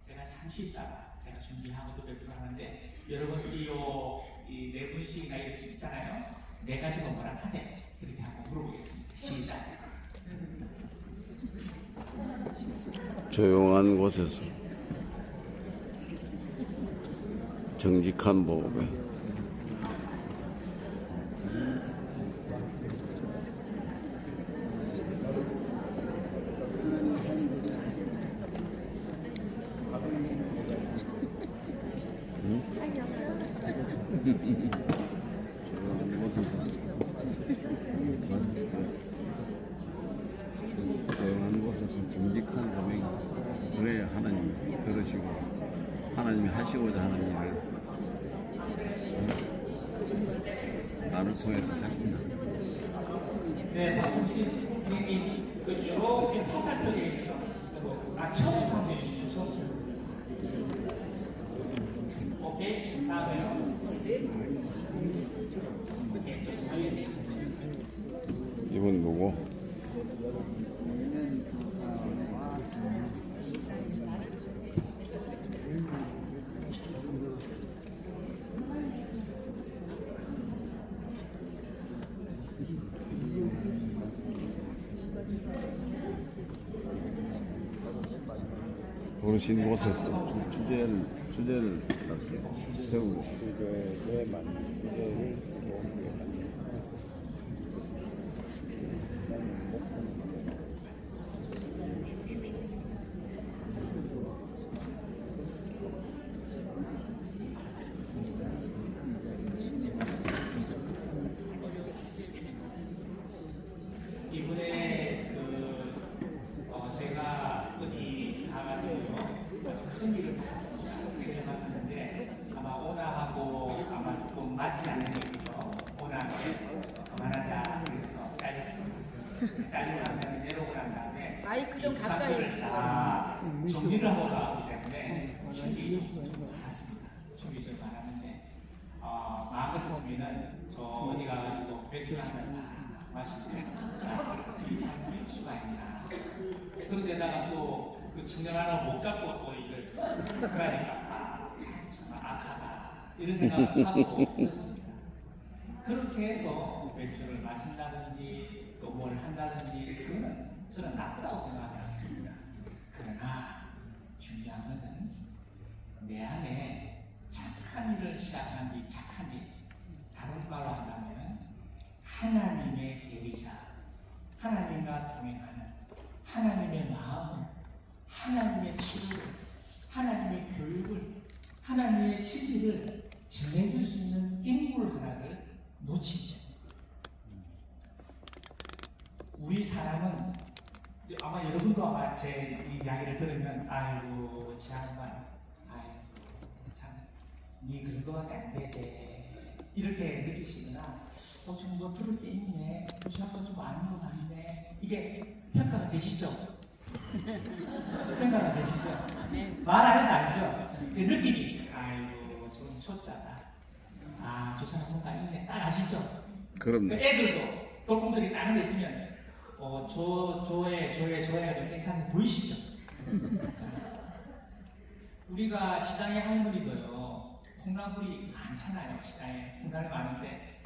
제가 잠시 있다가 제가 준비하고 또 뵙기로 하는데 여러분 이 네 분씩이나 이렇게 있잖아요. 네 가지가 뭐라 하대 그렇게 한번 물어보겠습니다. 시작. 조용한 곳에서 정직한 보배. 조용한 곳에서 정직한 고백이 그래야 하나님이 들으시고 하나님이 하시고자 하는 일을 나를 통해서 하신다. 네, 박순신 선생님 그 이렇게 화살표에 있는 처음부터 한번 해주시죠. 처음부터. 오케이. 다음에요. 오케이. 좋습니다. 이분 누구? 부르신 곳에서 주제를 세우고 주제에 맞는 주제를 보호하게 하는 이분의 제가 어디 가가지고요 아주 큰 일을 받았습니다. 일을 받았는데 아마 오나하고 아마 조금 맞지 않는 것이죠. 오나한테 그만하자 그래서 잘렸습니다. 잘리고 난 다음에 내려오고 난 다음에 마이크 좀 이 가까이 부산들을 다 정리를 하고 나왔기 때문에 충격이 좀 많았습니다. 충격이 좀 많았는데 마음 같았으면 저 어디 가가지고 맥주 한잔 마시는데 이 사람이 수가 있나. 그런데다가 또 그 청년 하나 못 잡고 또 이걸 그러니까 정말 악하다 이런 생각을 하고 있었습니다. 그렇게 해서 맥주를 마신다든지 또 뭘 한다든지 그거는 저는 나쁘다고 생각하지 않습니다. 그러나 중요한 것은 내 안에 착한 일을 시작한 이 착한 일, 다른 말로 한다면 하나님의 대리자, 하나님과 동행하는 하나님의 마음을, 하나님의 치료를, 하나님의 교육을, 하나님의 진리를 전해줄 수 있는 인물 하나를 놓치죠. 우리 사람은 아마 여러분도 아마 제 이야기를 들으면 아이고 저 양반, 아이고 참니 그 정도밖에 안 되지 이렇게 느끼시거나 좀 뭐 들을 게 있네, 저 양반 좀 아는 것 같은데 이게 평가가 되시죠? 평가가 되시죠? 말 안 해도 알죠? 느낌이 아이고 좀 초짜다. 아 저 사람 뭔가 있네. 딱 아시죠? 그럼요. 애들도 돌콩들이 다른 데 있으면 조회가 좀 괜찮은데 보이시죠? 우리가 시장에 할머니도요, 콩나물이 많잖아요. 시장에 콩나물이 많은데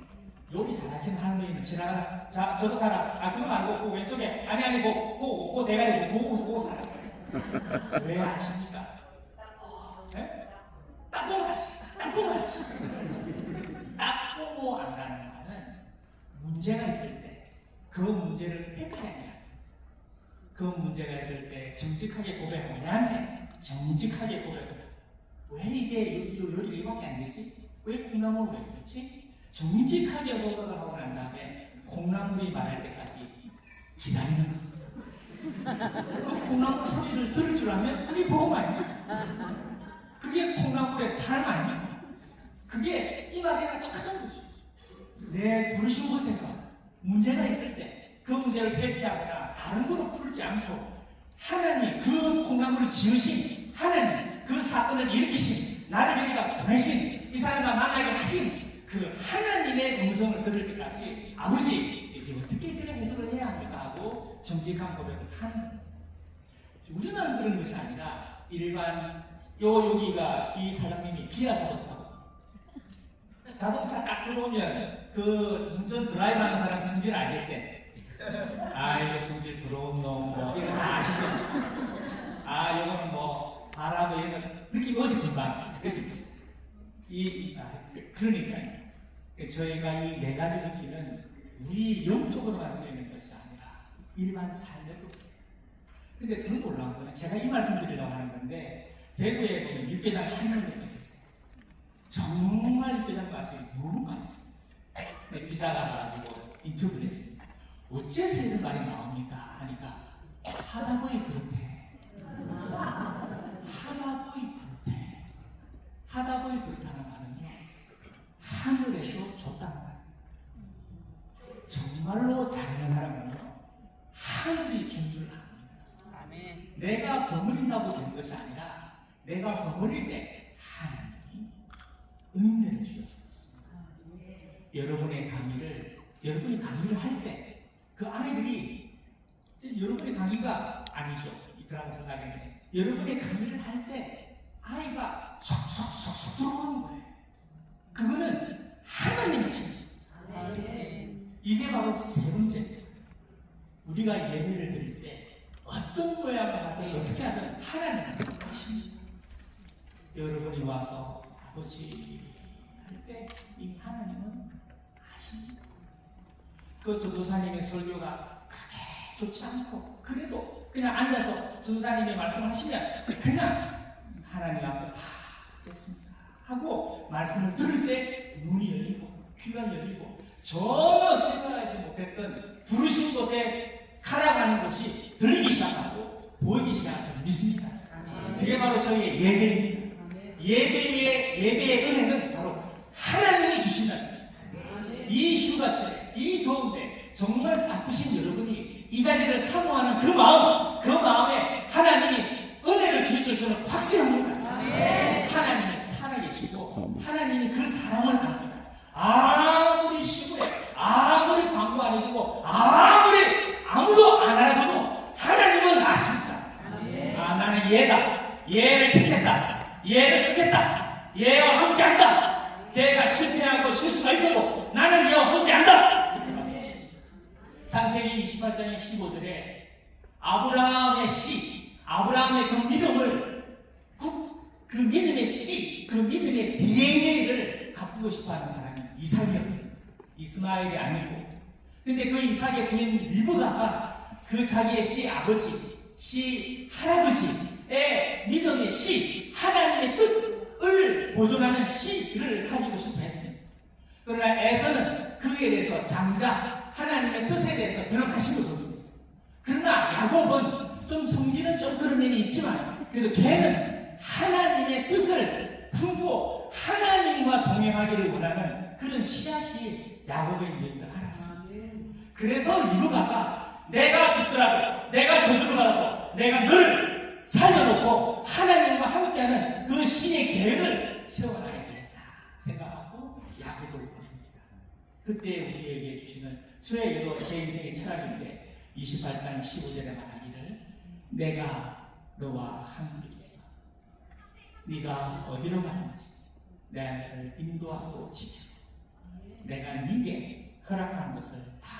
요리 잘하시는 할머니는 지나가라. 자, 저거 사라. 아, 그거 말고 그 왼쪽에 아니 그 대가리 그거 사라. 왜 아십니까? 네? 딱 보고 가지. 딱 보고 안 가는 말은 문제가 있을 때 그 문제를 회피하냐. 그 문제가 있을 때 정직하게 고백하고 내한테 정직하게 고백하고 왜 이게 요리가 이밖에 안 되지? 왜 콩나물을 왜 그렇지? 정직하게 고백을 하고 난 다음에 콩나물이 말할 때까지 기다리는 겁니다. 그 콩나물 소리를 들을 줄 알면 그게 복음 아닙니까? 그게 콩나물의 삶 아닙니까? 그게 이 말이랑 똑같은 거죠. 내 부르신 곳에서 문제가 있을 때 그 문제를 회피하거나 다른 거로 풀지 않고 하나님 그 콩나물을 지으신 하나님 그 사건을 일으키신 나를 여기다 보내신 이 사람과 만나게 하신 그 하나님의 음성을 들을 때까지 아버지 이제 어떻게 제가 해석을 해야 합니까 하고 정직한 고백을 하는 우리만 그런 것이 아니라 일반 여기가 이 사장님이 기아 자동차 딱 들어오면 그 운전 드라이브 하는 사람 승질 알겠지? 아 이거 승질 들어온 놈 뭐 이거 다 아시죠? 아 이거는 뭐 바람 뭐 이런 거 느낌이 어지 금방 그치? 그러니까요. 저희가 이 네 가지 느낌은 우리 영적으로만 쓰이는 것이 아니라 일반 삶에도. 근데 더 놀라운 거는 제가 이 말씀 드리려고 하는 건데 대구에 보면 육개장 할머니가 계세요. 정말 육개장 맛이 너무 맛있어요. 기자가 와가지고 인터뷰를 했습니다. 어째서 이런 말이 나옵니까? 하니까 하다보니 그렇대. 하다보니 그렇다는 말은요 하늘에서 줬다는 말이에요. 정말로 잘하는 사람은요 하늘이 버린다고 된 것이 아니라 내가 버릴 때 하나님이 은혜를 주셨습니다. 여러분이 강의를 할 때 그 아이들이 여러분의 강의가 아니죠. 그런 생각에는 여러분의 강의를 할 때 아이가 쏙쏙쏙쏙 들어오는 거예요. 그거는 하나님이십니다. 이게 바로 세 번째. 우리가 예배를 드릴 때 어떤 모양을 하든 어떻게 하든 하나님은 아십니다. 여러분이 와서 아버지 할 때 이 하나님은 아십니다. 그 전도사님의 설교가 그렇게 좋지 않고 그래도 그냥 앉아서 전도사님이 말씀하시면 그냥 하나님 앞에 그랬습니다 하고 말씀을 들을 때 눈이 열리고 귀가 열리고 전혀 생각하지 못했던 부르신 곳에 가라가는 것이 들리기 시작하고 보이기 시작하고 믿습니다. 그게 바로 저희의 예배입니다. 예배의 은혜는 바로 하나님이 주신다는 것입니다. 이 휴가철에 이 더운데 정말 바쁘신 여러분이 이 자리를 사모하는 그 마음에 하나님이 은혜를 주실 줄 저는 확신합니다. 하나님이 살아계시고 하나님이 그 사랑을 압니다. 아무리 시골에 아무리 광고 안 해주고 아무도 안 알아줘도 하나님은 아십니다. 나는 얘를 택했다. 얘를 쓰겠다. 얘와 함께한다. 걔가 실패하고 실수가 있어도 나는 얘와 함께한다. 이렇게 말씀하십니다. 창세기 28장 15절에 아브라함의 그 믿음을 그 믿음의 씨, 그 믿음의 DNA를 가꾸고 싶어하는 사람이 이삭이었어요. 이스마엘이 아니고. 근데 그 이삭의 부인 리브가가 그 자기의 씨 할아버지의 믿음의 씨, 하나님의 뜻을 보존하는 씨를 가지고 싶어 했어요. 그러나 에서는 그에 대해서 장자, 하나님의 뜻에 대해서 별로 관심을 없습니다. 그러나 야곱은 좀 성질은 좀 그런 면이 있지만 그래도 걔는 하나님의 뜻을 품고 하나님과 동행하기를 원하는 그런 씨앗이 야곱의 인재인 줄 알았어요. 그래서 리브가가 내가 죽더라도 내가 저주를 받아도 내가 늘 살려놓고 하나님과 함께하는 그 신의 계획을 세워나가야 되겠다 생각하고 야곱을 보냅니다. 그때 우리에게 주시는 저에게도 제 인생의 철학인데 28장 15절에 말하기를 내가 너와 함께 있어. 네가 어디로 가는지 내가 너를 인도하고 지키고 내가 네게 허락하는 것을 다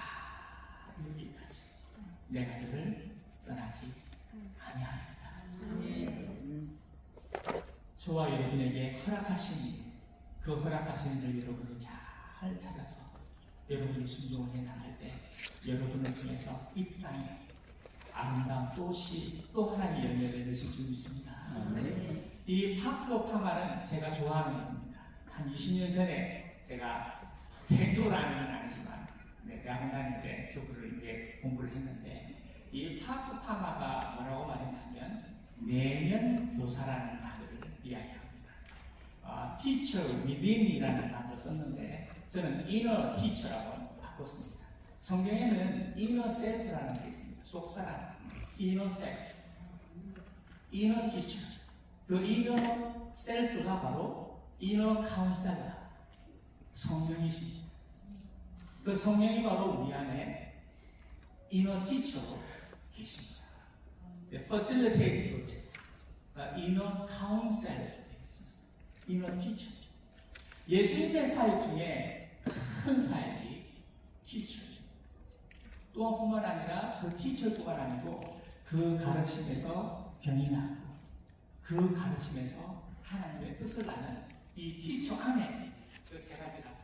이루기까지 내가 너를 떠나지 아니하겠다. 저와 여러분에게 허락하신 그 허락하신 일 여러분이 잘 찾아서 여러분이 순종을 해 나갈 때 여러분을 통해서 이 땅에 아름다운 또 하나의 열매를 내실 줄 믿습니다. 이 파크 오브 파마는 제가 좋아하는 겁니다. 한 20년 전에 제가 대학교를 하는 건 아니지만 대학원 다닐 때 저거를 이제 공부를 했는데 이 파크 파마가 뭐라고 말했냐면 내면 교사라는 단어를 이야기합니다. teacher within이라는 단어를 썼는데 저는 inner teacher라고 바꿨습니다. 성경에는 inner self라는 게 있습니다. 속사람, inner self, inner teacher. 그 inner self가 바로 inner counselor, 성령이십니다. 그 성령이 바로 우리 안에 inner teacher로 계십니다. facilitate로 inner counselor 되겠습니다. inner teacher. 예수님의 사역 중에 큰 사역이 teacher. 또뿐만 아니라 그 teacher뿐만 아니고 그 가르침에서 병이 나고 그 가르침에서 하나님의 뜻을 나는 이 teacher 안에 그 세 가지가 다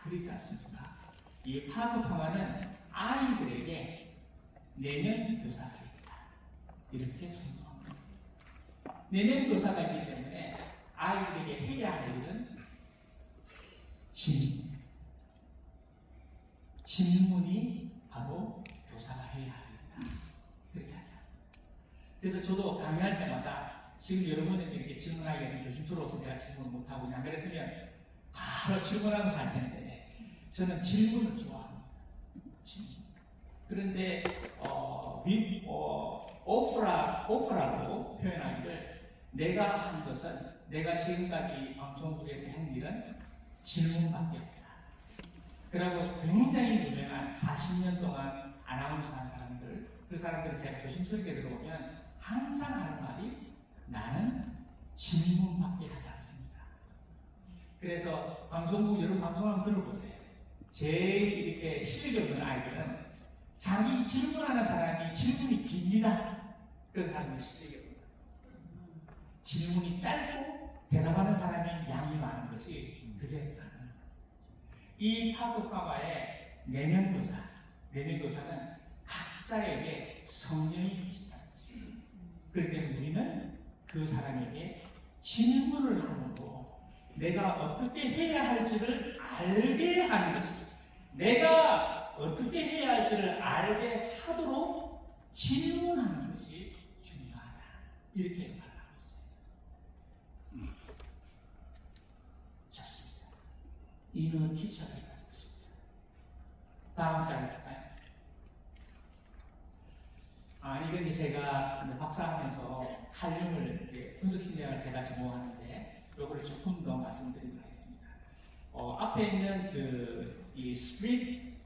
들어있지 않습니까? 이 파크파마는 아이들에게 내면 교사가 있다. 이렇게 설명합니다. 내면 교사가 있기 때문에 아이들에게 해야 할 일은 질문이 바로 교사가 해야 할 일이다. 그렇게 하죠. 그래서 저도 강의할 때마다 지금 여러분에게 이렇게 질문하기가 좀 조심스러워서 제가 질문을 못하고 그냥 그랬으면 바로 질문하면서 할 텐데 저는 질문을 좋아합니다. 질문. 그런데 오프라고 표현하기를 내가 한 것은 내가 지금까지 방송국에서 한 일은 질문밖에 없다. 그리고 굉장히 유명한 40년 동안 아나운서 한 사람들, 그 사람들을 제가 조심스럽게 들어보면 항상 하는 말이 나는 질문밖에 하지 않습니다. 그래서 방송국 여러분 방송 한번 들어보세요. 제일 이렇게 실력이 없는 아이들은 자기 질문하는 사람이 질문이 깁니다. 그 사람이 실력이 없다. 질문이 짧고 대답하는 사람이 양이 많은 것이 그게 가능합니다. 이 파크파바의 내면교사는 각자에게 성령이 계시다는 것입니다. 그렇기 때문에 우리는 그 사람에게 질문을 함으로 내가 어떻게 해야 할지를 알게 하는 것입니다. 내가 어떻게 해야 할지를 알게 하도록 질문하는 것이 중요하다. 이렇게 말하고 있습니다. 좋습니다. 이는 티처가 있다는 것입니다. 다음 장에 갈까요? 이건 이제 제가 박사하면서 칼륨을 이제 분석심리학을 제가 전공하는데 요거를 조금 더 말씀드리도록 하겠습니다. 앞에 있는 이 스프릿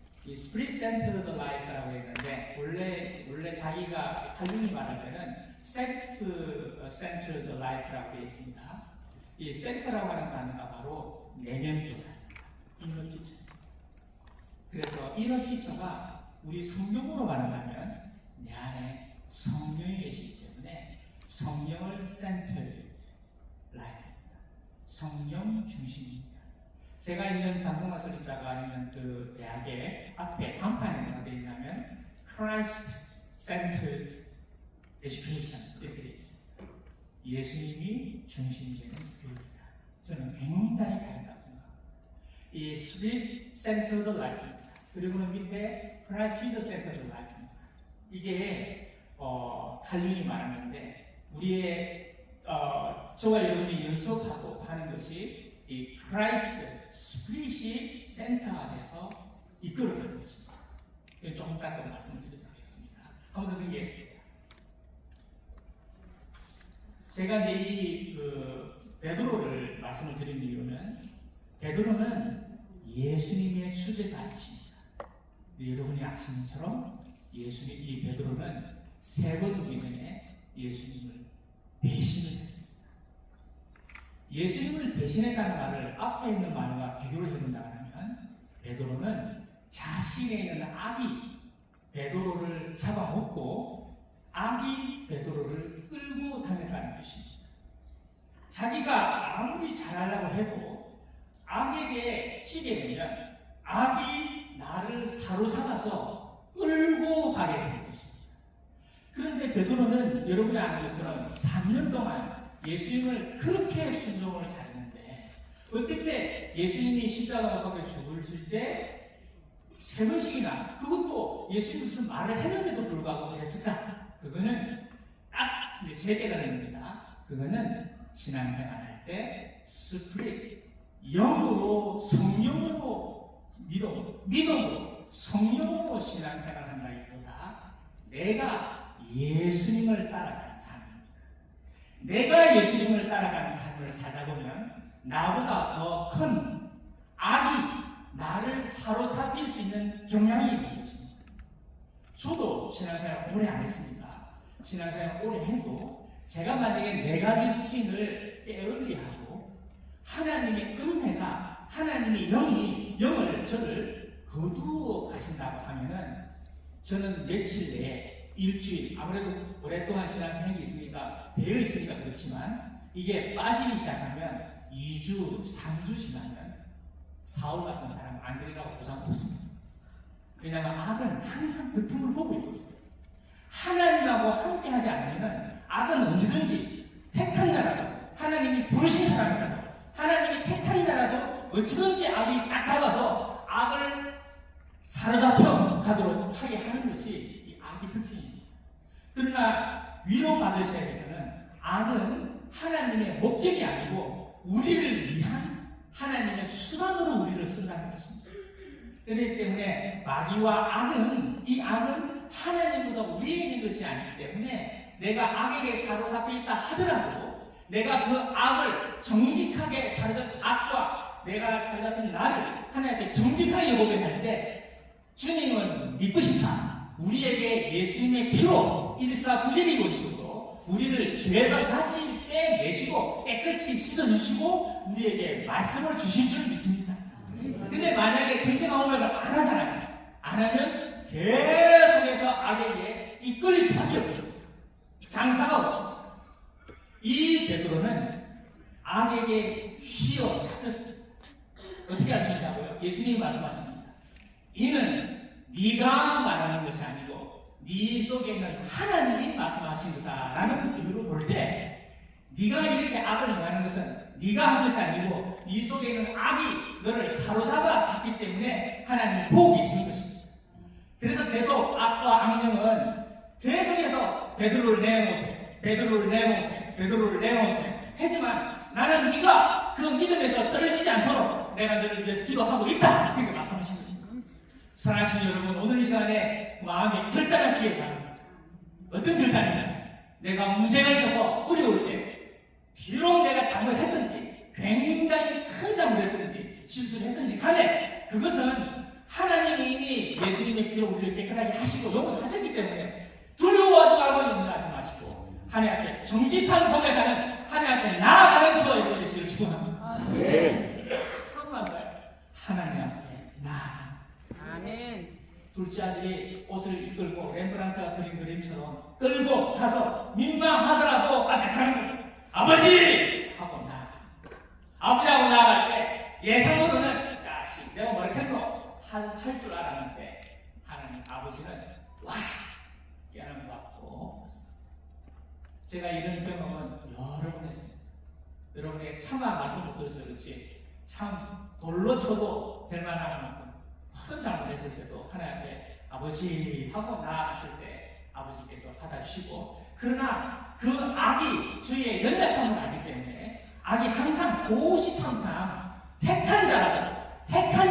센터드 라이프라고 했는데 원래 자기가 칼륨이 말할 때는 셀프 센터드 라이프라고 되어 있습니다. 이 셀프라고 하는 단어가 바로 내면 교사입니다. 이너 티처. 그래서 이너 티처가 우리 성경으로 말한다면 내 안에 성령이 계시기 때문에 성령을 센터드 라이프입니다. 성령 중심입니다. 제가 있는 장성화 설립자가 있는 그 대학의 앞에 간판에 뭐가 되어 있냐면 Christ Centered Education 이렇게 되어 있습니다. 예수님이 중심이 되는 교육이다. 저는 굉장히 잘했다고 생각합니다. 이 Spirit Centered Life입니다. 그리고는 밑에 Christ Jesus Centered Life입니다. 이게 칼륨이 말하는데 우리의 저와 여러분이 연습하고 하는 것이 이 크라이스트 스피릿이 센터가 돼서 이끌어가는 것입니다. 조금 이따 또 말씀드리도록 하겠습니다. 한번 더 드리겠습니다. 제가 이제 이 베드로를 말씀을 드린 이유는 베드로는 예수님의 수제자이십니다. 여러분이 아시는 것처럼 이 베드로는 3번 오기 전에 예수님을 배신을 했습니다. 예수님을 배신했다는 말을 앞에 있는 말과 비교를 해본다면 베드로는 자신에 있는 악이 베드로를 잡아먹고 악이 베드로를 끌고 다녔다는 것입니다. 자기가 아무리 잘하려고 해도 악에게 치게 되면 악이 나를 사로잡아서 끌고 가게 되는 것입니다. 그런데 베드로는 여러분이 아는 것처럼 3년 동안 예수님을 그렇게 순종을 잘했는데 어떻게 예수님이 십자가 못 죽으실 때 3번씩이나 그것도 예수님이 무슨 말을 했는데도 불구하고 그랬을까? 그거는 딱 제 깨달음입니다. 그거는 신앙생활할 때 스피릿, 영으로 성령으로 믿음으로 성령으로 신앙생활한다기보다 내가 예수님을 따라가는 삶입니다. 내가 예수님을 따라가는 삶을 살다 보면 나보다 더 큰 악이 나를 사로잡힐 수 있는 경향이 있는 것입니다. 저도 신앙생활 오래 안 했습니다. 신앙생활 오래 해도 제가 만약에 4가지 루틴을 게을리하고 하나님의 은혜가 하나님의 영을 저를 거두어 가신다고 하면은 저는 며칠 내에 일주일 아무래도 오랫동안 신앙생활이 있으니까 배어 있으니까 그렇지만 이게 빠지기 시작하면 2주, 3주 지나면 사울 같은 사람 안 되리라고 보상 없습니다. 왜냐하면 악은 항상 그 틈을 보고 있거든요. 하나님하고 함께 하지 않으면 악은 언제든지 택한 자라도 하나님이 부르신 사람이라도 하나님이 택한 자라도 어찌든지 악이 딱 잡아서 악을 사로잡혀 가도록 하게 하는 것이 이 악의 특징입니다. 그러나 위로받으셔야 되는 악은 하나님의 목적이 아니고 우리를 위한 하나님의 수단으로 우리를 쓴다는 것입니다. 그렇기 때문에 마귀와 악은 이 악은 하나님보다 위에 있는 것이 아니기 때문에 내가 악에게 사로잡혀 있다 하더라도 내가 그 악을 정직하게 악과 내가 사로잡힌 나를 하나님 앞에 정직하게 고백할 때 주님은 미쁘시사 우리에게 예수님의 피로 일사부재리고 있어도 우리를 죄에서 다시 빼내시고 깨끗이 씻어주시고 우리에게 말씀을 주실 줄 믿습니다. 근데 만약에 정직한 고백을 안 하잖아요. 안 하면 계속해서 악에게 이끌릴 수밖에 없어요. 장사가 없어요. 이 베드로는 악에게 휘어 잡혔어요. 어떻게 할 수 있냐고요? 예수님이 말씀하십니다. 이는 네가 말하는 것이 아니고 네 속에 있는 하나님이 말씀하십니다라는 비유로 볼 때 네가 이렇게 악을 행하는 것은 네가 한 것이 아니고 네 속에 있는 악이 너를 사로잡아 갔기 때문에 하나님이 보고 계시는 것입니다. 그래서 계속 악과 악령은 계속해서 베드로를 내놓으세요. 베드로를 내놓으세요. 베드로를 내놓으세요. 하지만 나는 네가 그 믿음에서 떨어지지 않도록 내가 너를 위해서 기도하고 있다. 그렇게 말씀하신 것입니다. 사랑하시는 여러분, 오늘 이 시간에 마음에 결단하시기 바랍니다. 어떤 결단이냐? 내가 문제가 있어서 어려울 때 비록 내가 잘못했든지 굉장히 큰 잘못했든지 실수를 했든지 간에 그것은 하나님이 이미 예수님의 피로 우리를 깨끗하게 하시고 용서하셨기 때문에 두려워하지 말고 염려하지 마시고 하나님 앞에 정직한 고백하는 하나님 앞에 나아가는 저의 되시기를 축원합니다. 한번 더요. 하나님 앞에 나아가. 아멘. 둘째 아들이 옷을 이끌고 렘브란트가 그린 그림처럼 끌고 가서 민망하더라도 앞에 가는 겁니다. 아버지! 하고 나아가. 아버지하고 나아갈 때 예상으로는 자식 내가 뭐라 했노? 할 줄 알았는데 하나님 아버지는 와! 깨는 받고 제가 이런 경험은 여러 번 했습니다. 여러분에게 차마 말씀 못 드려서 그렇지 참 돌로 쳐도 될 만한 만큼 큰 잘못했을 때도 하나님 앞에 아버지 하고 나아갔을 때 아버지께서 받아주시고 그러나 그 악이 주의 연약함을 알기 때문에 악이 항상 고시탐탐 택한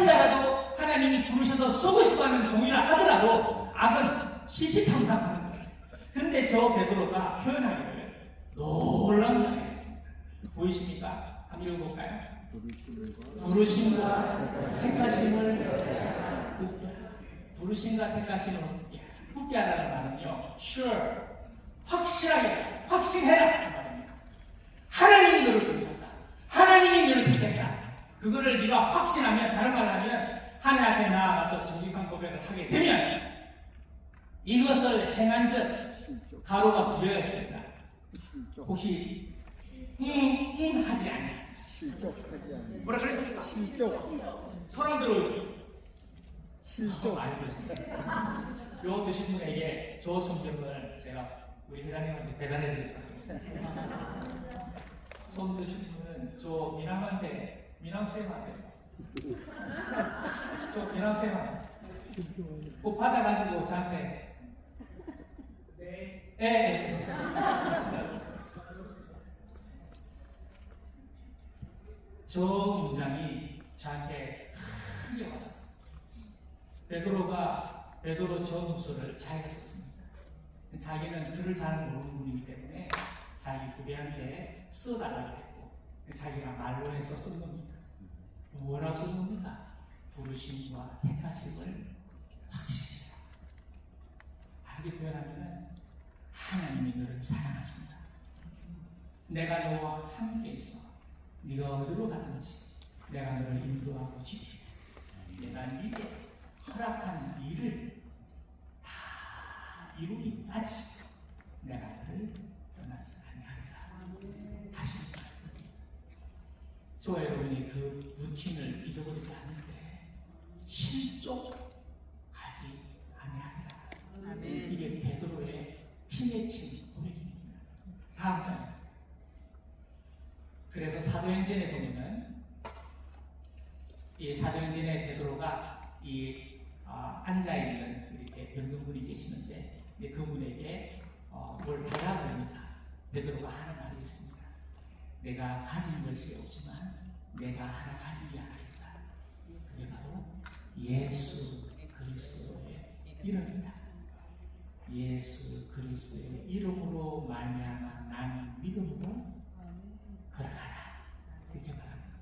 자라도 하나님이 부르셔서 쓰고 싶어하는 종이라 하더라도 악은 시시탐탐하는 거예요. 그런데 저 베드로가 표현하기를 놀라운 말이 했습니다. 보이십니까? 한번 읽어볼까요? 부르심과 택하심을 부르심과 택하심을 굳게 하라는 말은요. sure, 확실하게, 확신해라 말입니다. 하나님이 너를 부르셨다. 하나님이 너를 택했다. 그거를 네가 확신하면 다른 말로 하면 하나님 앞에 나아가서 정직한 고백을 하게 되면 이것을 행한 즉 가로가 두 개가 있습니다. 혹시 하지 않냐? 실족하지 않는 뭐라 그랬습니까? 실족 소름 들어오죠. 실족 많이 들었습니다. 요 드신 분에게 저 성경을 제가 우리 회장님한테 배달해 드리도록 하겠습니다. 손 드신 분은 저 미남쌤한테 저 미남쌤한테 꼭 받아가지고 저한테 네. 저 문장이 저한테 크게 와닿았어요. 베드로 전후서를 자기가 썼습니다. 자기는 글을 잘 모르는 분이기 때문에 자기 후배한테 써달라고 했고 자기가 말로 해서 쓴 겁니다. 뭐라고 쓴 겁니까? 부르심과 택하심을 확신해라. 다르게 표현하면 하나님이 너를 사랑하신다. 내가 너와 함께 있어. 네가 어디로 가든지 내가 너를 인도하고 지키고 내가 네게 허락한 일을 다 이루기까지 내가 너를 떠나지 아니하리라 하시는 말씀입니다. 저와 여러분이 그 루틴을 잊어버리지 않는데 실족하지 아니하리라. 아멘. 이게 베드로의 피맺힌 고백입니다. 다음 장. 그래서 사도행전에 보면은 이 사도행전에 베드로가 앉아 있는 이렇게 병든분이 계시는데 그분에게 뭘 달라고 합니다. 베드로가 하는 말이 있습니다. 내가 가진 것이 없지만 내가 하나 가지게 하겠다. 그게 바로 예수 그리스도의 이름이다. 예수 그리스도의 이름으로 말미암아 나는 믿음으로 걸어가라. 이렇게 말합니다.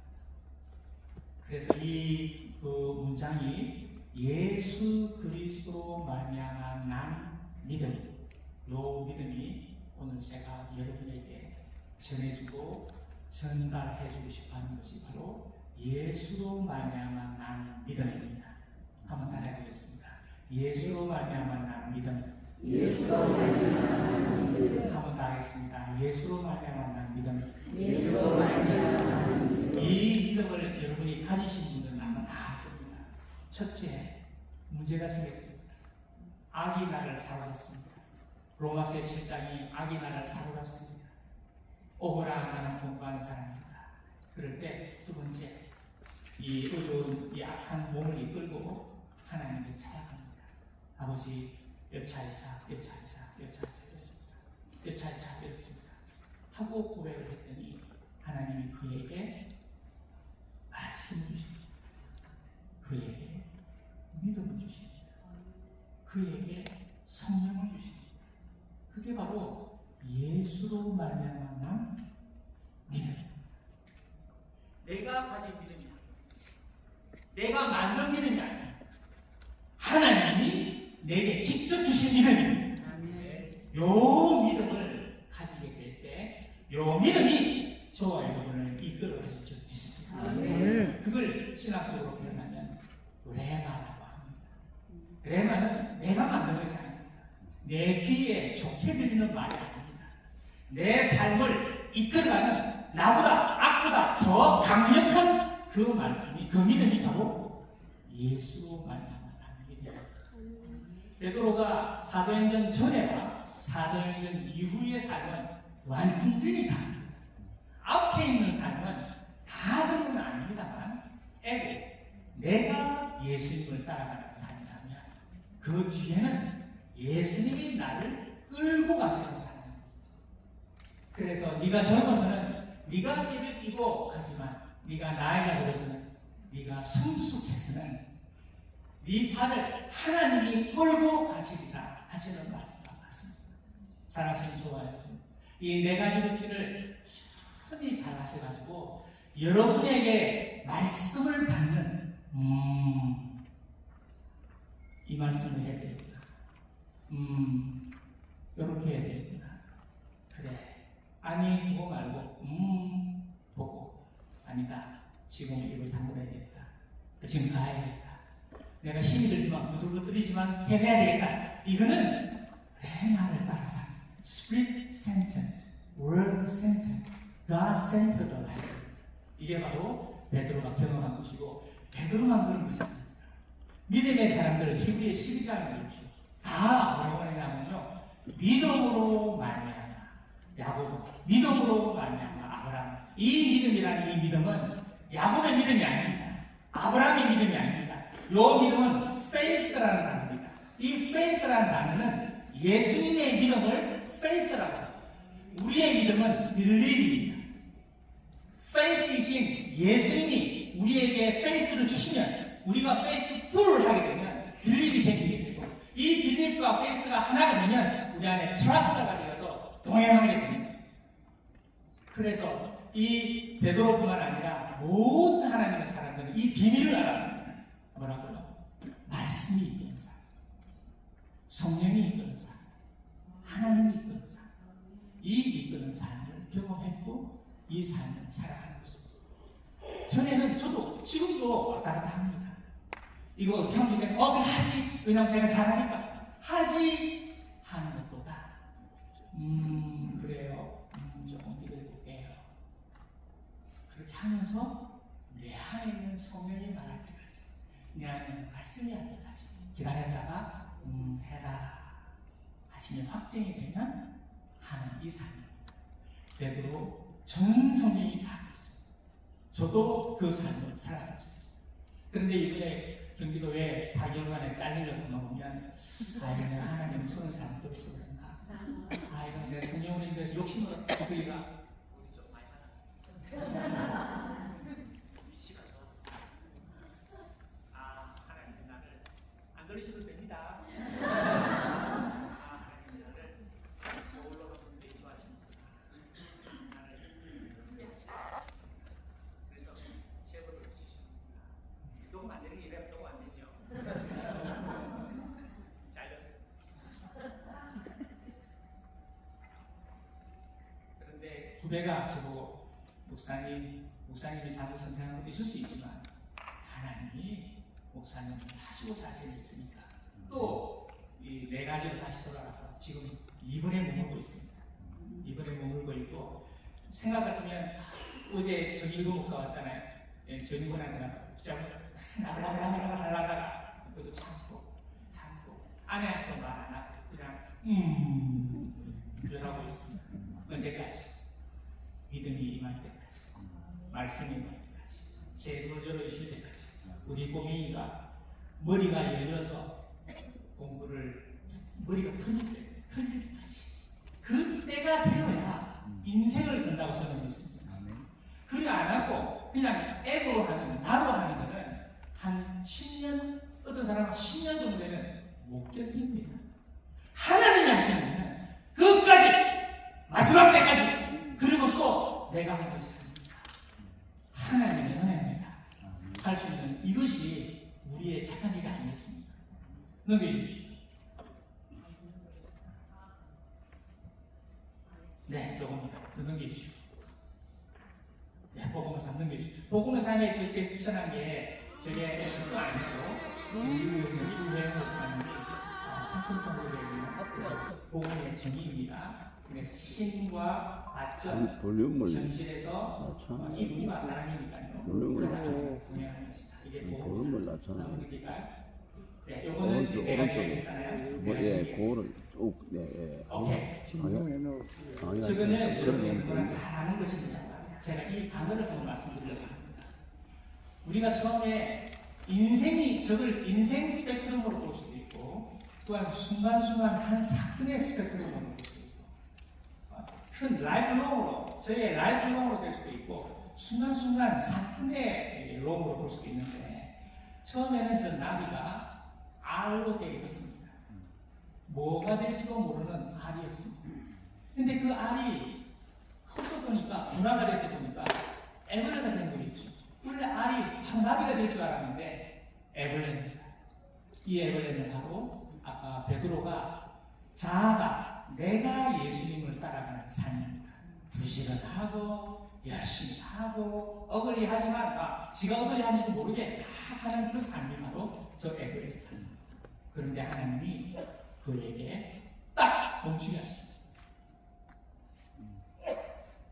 그래서 이 그 문장이 예수 그리스도로 말미암아 난 믿음, 요 믿음이 오늘 제가 여러분에게 전해주고 전달해주고 싶어하는 것이 바로 예수로 말미암아 난 믿음입니다. 한번 따라해보겠습니다. 예수로 말미암아 난 믿음. 예수로 말미암아 난 믿음. 한번 더 하겠습니다. 예수로 말미암아 난 믿음. 예수로 말미암아 난 믿음. 이 믿음을 여러분이 가지신 분들은 아마 다 알 겁니다. 첫째, 문제가 생겼습니다. 악이 나를 사로잡습니다. 로마서 7장이 악이 나를 사로잡습니다. 오호라 나는 공부하는 사람입니다. 그럴 때 두 번째, 이 어두운 이 악한 몸을 이끌고 하나님께 찾아갑니다. 아버지, 여차이차 이렇습니다. 하고 고백을 했더니 하나님이 그에게 말씀을 주십니다. 그에게 믿음을 주십니다. 그에게 성령을 주십니다. 그게 바로 예수로 말미암아 난 믿음입니다. 내가 가진 믿음이 아니야. 내가 만든 믿음이 아니야. 하나님이 내게 직접 주신 믿음입니다. 요 믿음을 가지게 될 때, 요 믿음이 저와 여러분을 이끌어 가실 줄 믿습니다. 그걸 신학적으로 표현하면 레마라고 합니다. 레마는 내가 만든 것이 아닙니다. 내 귀에 좋게 들리는 말이 아닙니다. 내 삶을 이끌어가는 나보다 악보다 더 강력한 그 말씀이, 그 믿음이 바로 예수로 말미암아 나는 믿음입니다. 베드로가 사도행전 전에와 사도행전 이후의 삶은 완전히 다릅니다. 앞에 있는 삶은 다 그런 건 아닙니다만, 내가 예수님을 따라가는 삶이라면 그 뒤에는 예수님이 나를 끌고 가시는 삶입니다. 그래서 네가 젊어서는 네가 길을 끼고 가지만 네가 나이가 들어서는 네가 성숙해서는 네 팔을 하나님이 끌고 가시리라 하시는 말씀과 같습니다. 사랑하시는 저와 여러분, 이 네 가지 루틴을 충분히 잘 하셔가지고 여러분에게 말씀을 받는 이 말씀을 해야 되겠구나. 이렇게 해야 되겠구나. 그래. 아니 보고 말고 보고 아니다. 지금 입을 다물어야겠다. 지금 가야겠다. 내가 힘이 들지만 부들부들이지만 해내야 되겠다. 이거는 레마를 따라서 Spirit-centered, Word-centered, God-centered life. 이게 바로 베드로가 경험한 것이고 베드로만 그런 것이 아닙니다. 믿음의 사람들 히브리 12장을 읽으시오. 다 뭐라고 하냐면요, 믿음으로 말미암아 야고보, 믿음으로 말미암아 아브라함. 이 믿음이라는 이 믿음은 야곱의 믿음이 아닙니다. 아브라함의 믿음이 아닙니다. 이 믿음은 faith라는 단어입니다. 이 faith라는 단어는 예수님의 믿음을 faith라고 합니다. 우리의 믿음은 believ입니다. faith이신 예수님이 우리에게 faith를 주시면 우리가 faithful을 하게 되면 believe이 생기게 되고, 이 believe과 faith가 하나가 되면 우리 안에 trust가 되어서 동행하게 되는 거죠. 그래서 이 베드로뿐만 아니라 모든 하나님의 사람들은 이 비밀을 알았습니다. 뭐라고요? 말씀이 이끄는 사람, 성령이 이끄는 사람, 하나님이 이끄는 사람, 이 이끄는 삶을 경험했고 이 삶을 살아가는 것입니다. 전에는 저도 지금도 왔다 갔다 합니다. 이거 어떻게 하면 좋겠냐? 그냥 하지. 왜냐하면 제가 잘하니까. 하지 하는 것보다 그래요. 조금 기다려볼게요. 그렇게 하면서 내 안에 있는 성령이 말할 때까지, 내 안에 있는 말씀이 할 때까지 기다렸다가 해라 하시면 확정이 되면 하는 이 삶입니다. 베드로 전 성경이 다 있습니다. 저도 그 삶을 살아가고 있습니다. 그런데 이번에 경기도에 4개월간에 잘리를 건너보면 이거 하나님 손을 잘못 들었어 그런가? 이거 내 성령을 인도해서 욕심을 그이가 우리 좀 많이 하나 위치가 좋았어. 하나님 나를 안 그러셔도 됩니다. 후배가 저보고 목사님이 잘못 선택한 것도 있을 수 있지만 하나님이 목사님을 하시고자 하시는 게 있으니까 또 이 네 가지로 다시 돌아가서 지금 이분에 머물고 있습니다. 이분에 머물고 있고 생각 같으면 어제 전일구 목사 왔잖아요. 이제 전일구한테 가서 붙잡고 하려다가 그것도 참고 아내한테도 말 안 하고 그냥 이러고 있습니다. 언제까지? 믿음이 임할 때까지, 말씀이 임할 때까지, 제 눈을 열어주실 때까지, 우리 꼬맹이가 머리가 열려서 머리가 터질 때까지 그때가 되어야 인생을 건다고 저는 믿습니다. 그래 안 하고 그냥 앱으로 하는, 나로 하는 거는 한 10년, 어떤 사람은 10년 정도 되면 못 견딥니다. 하나님이 하시는 거는 끝까지, 마지막 때까지, 그리고서 내가 한 것이 아닙니다. 하나님의 은혜입니다. 할 수 있는 이것이 우리의 착한 일이 아니겠습니까? 넘겨주십시오. 네, 요겁니다. 넘겨주십시오. 네, 복음의 삶 넘겨주십시오. 복음의 삶에 제가 추천한 게 저게 그거 아니고 지금 주회 목사님이 컴퓨터로 되어 있는 복음의 정의입니다. 신과 발전, 볼륨을 현실에서 이와 사람이니까요. 하나님을 분명한 것이다. 이게 볼륨을 낮춰놔요. 네, 요거는 이제 내가 얘기했잖아요. 예, 그거를 쭉, 예. 오케이. 저거는 여러분이 잘하는 것입니다. 제가 이 단어를 한번 말씀드리려고 합니다. 우리가 처음에 저걸 인생 스펙트럼으로 볼 수도 있고, 또한 순간순간 한 사건의 스펙트럼으로 볼 수도 있고, 큰 라이프롱으로, 저희의 라이프롱으로 될 수도 있고, 순간순간 사건의 롱으로 볼 수도 있는데, 처음에는 저 나비가 R로 되어 있었습니다. 뭐가 될지도 모르는 R이었습니다. 근데 그 R이 커서 보니까, 분화가 돼서 보니까 애벌레가 된 거겠죠. 원래 R이 참 나비가 될 줄 알았는데 애벌레입니다. 이 애벌레는 바로 아까 베드로가 자아가 내가 예수님을 따라가는 삶입니다. 부지런하고 열심히 하고 어글리하지만 지가 어글리하는지도 모르게 막 하는 그 삶이 바로 저 애벌레의 삶입니다. 그런데 하나님이 그에게 딱 멈추게 하십니다.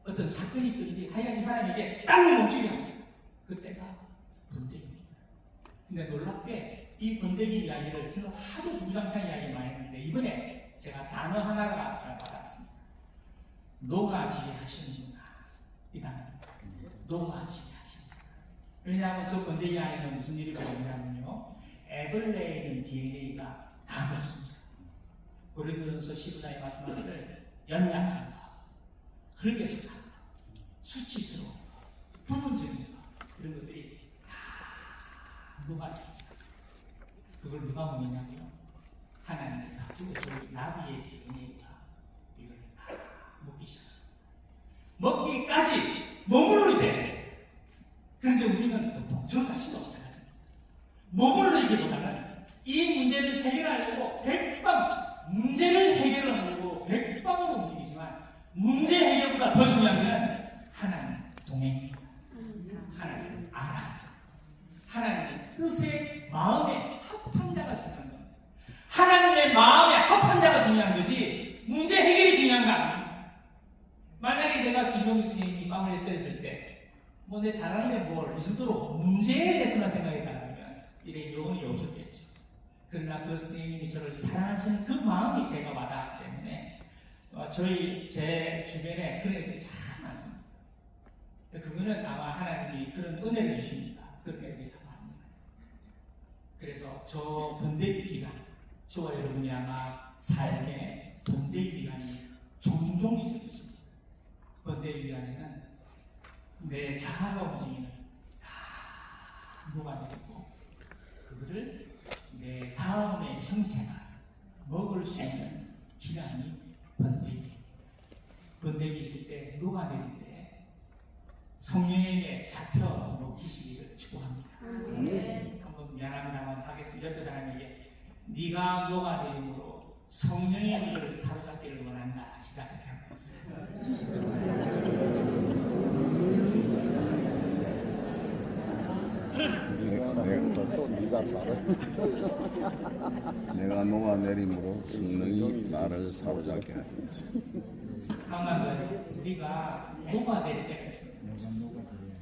어떤 사건이 있든지 하여간 이 사람에게 딱 멈추게 합니다. 그때가 번데기입니다. 근데 놀랍게 이 번데기 이야기를 저는 하도 주구장창 이야기 많이 했는데 이번에 제가 단어 하나가 잘 받았습니다. 녹아지게 하시는구나. 이 단어입니다. 녹아지게 하시는구나. 왜냐하면 저 번데기 안에는 무슨 일이 벌어지냐면요. 애벌레에 있는 DNA가 다 그렇습니다. 고린도전서 15장에 말씀하기를 연약한 거, 흙에서 거, 수치스러운 거, 부분적인 거, 이런 것들이 다 녹아집니다. 그걸 누가 먹느냐고요? 하나님이 다 그리고 저희 나비의 DNA가 이걸 다 먹기 시작합니다. 먹기까지 머물러 있어야 돼요. 그런데 우리는 보통 저까지도 없어가지고 머물러기보다는 이 문제를 해결하려고 문제를 해결하려고 백방으로 움직이지만 문제 해결보다 더 중요한 것은 하나님 동행입니다. 하나님 알아. 하나님의 뜻에 마음에 합한 자가 중요한 겁니다. 하나님의 마음에 합한 자가 중요한 거지 문제 해결이 중요한 거 아닙니다. 만약에 제가 김용희 선생님이 빵을 때렸을 때 뭐 내 잘하는데 뭘 이 정도로 문제에 대해서만 생각했다면 이래 영혼이 없었겠죠. 그러나 그 선생님이 저를 사랑하시는 그 마음이 제가 와닿았기 때문에 제 주변에 그런 애들이 참 많습니다. 그거는 아마 하나님이 그런 은혜를 주십니다. 그런 애들이 참 많습니다. 그래서 저 번데기 기간, 저와 여러분이 아마 삶에 번데기 기간이 종종 있을 것입니다. 번데기 기간에는 내 자아가 움직이는 다 녹아내리고 그거를 내 다음의 형체가 먹을 수 있는 기간이 번데기 있을 때 녹아내릴 때 성령에게 잡혀 먹히시기를 축복합니다. 한번 미안합니다만 하겠습니다. 옆에 사람에게 네가 녹아내림으로 성령의 길을 사로잡기를 원한다. 시작할 때였습니다. 또 네가 말을 내가 녹아내림으로 성령이 나를 사로잡게 하리. 다만 우리가 녹아내릴 때가 있습니다.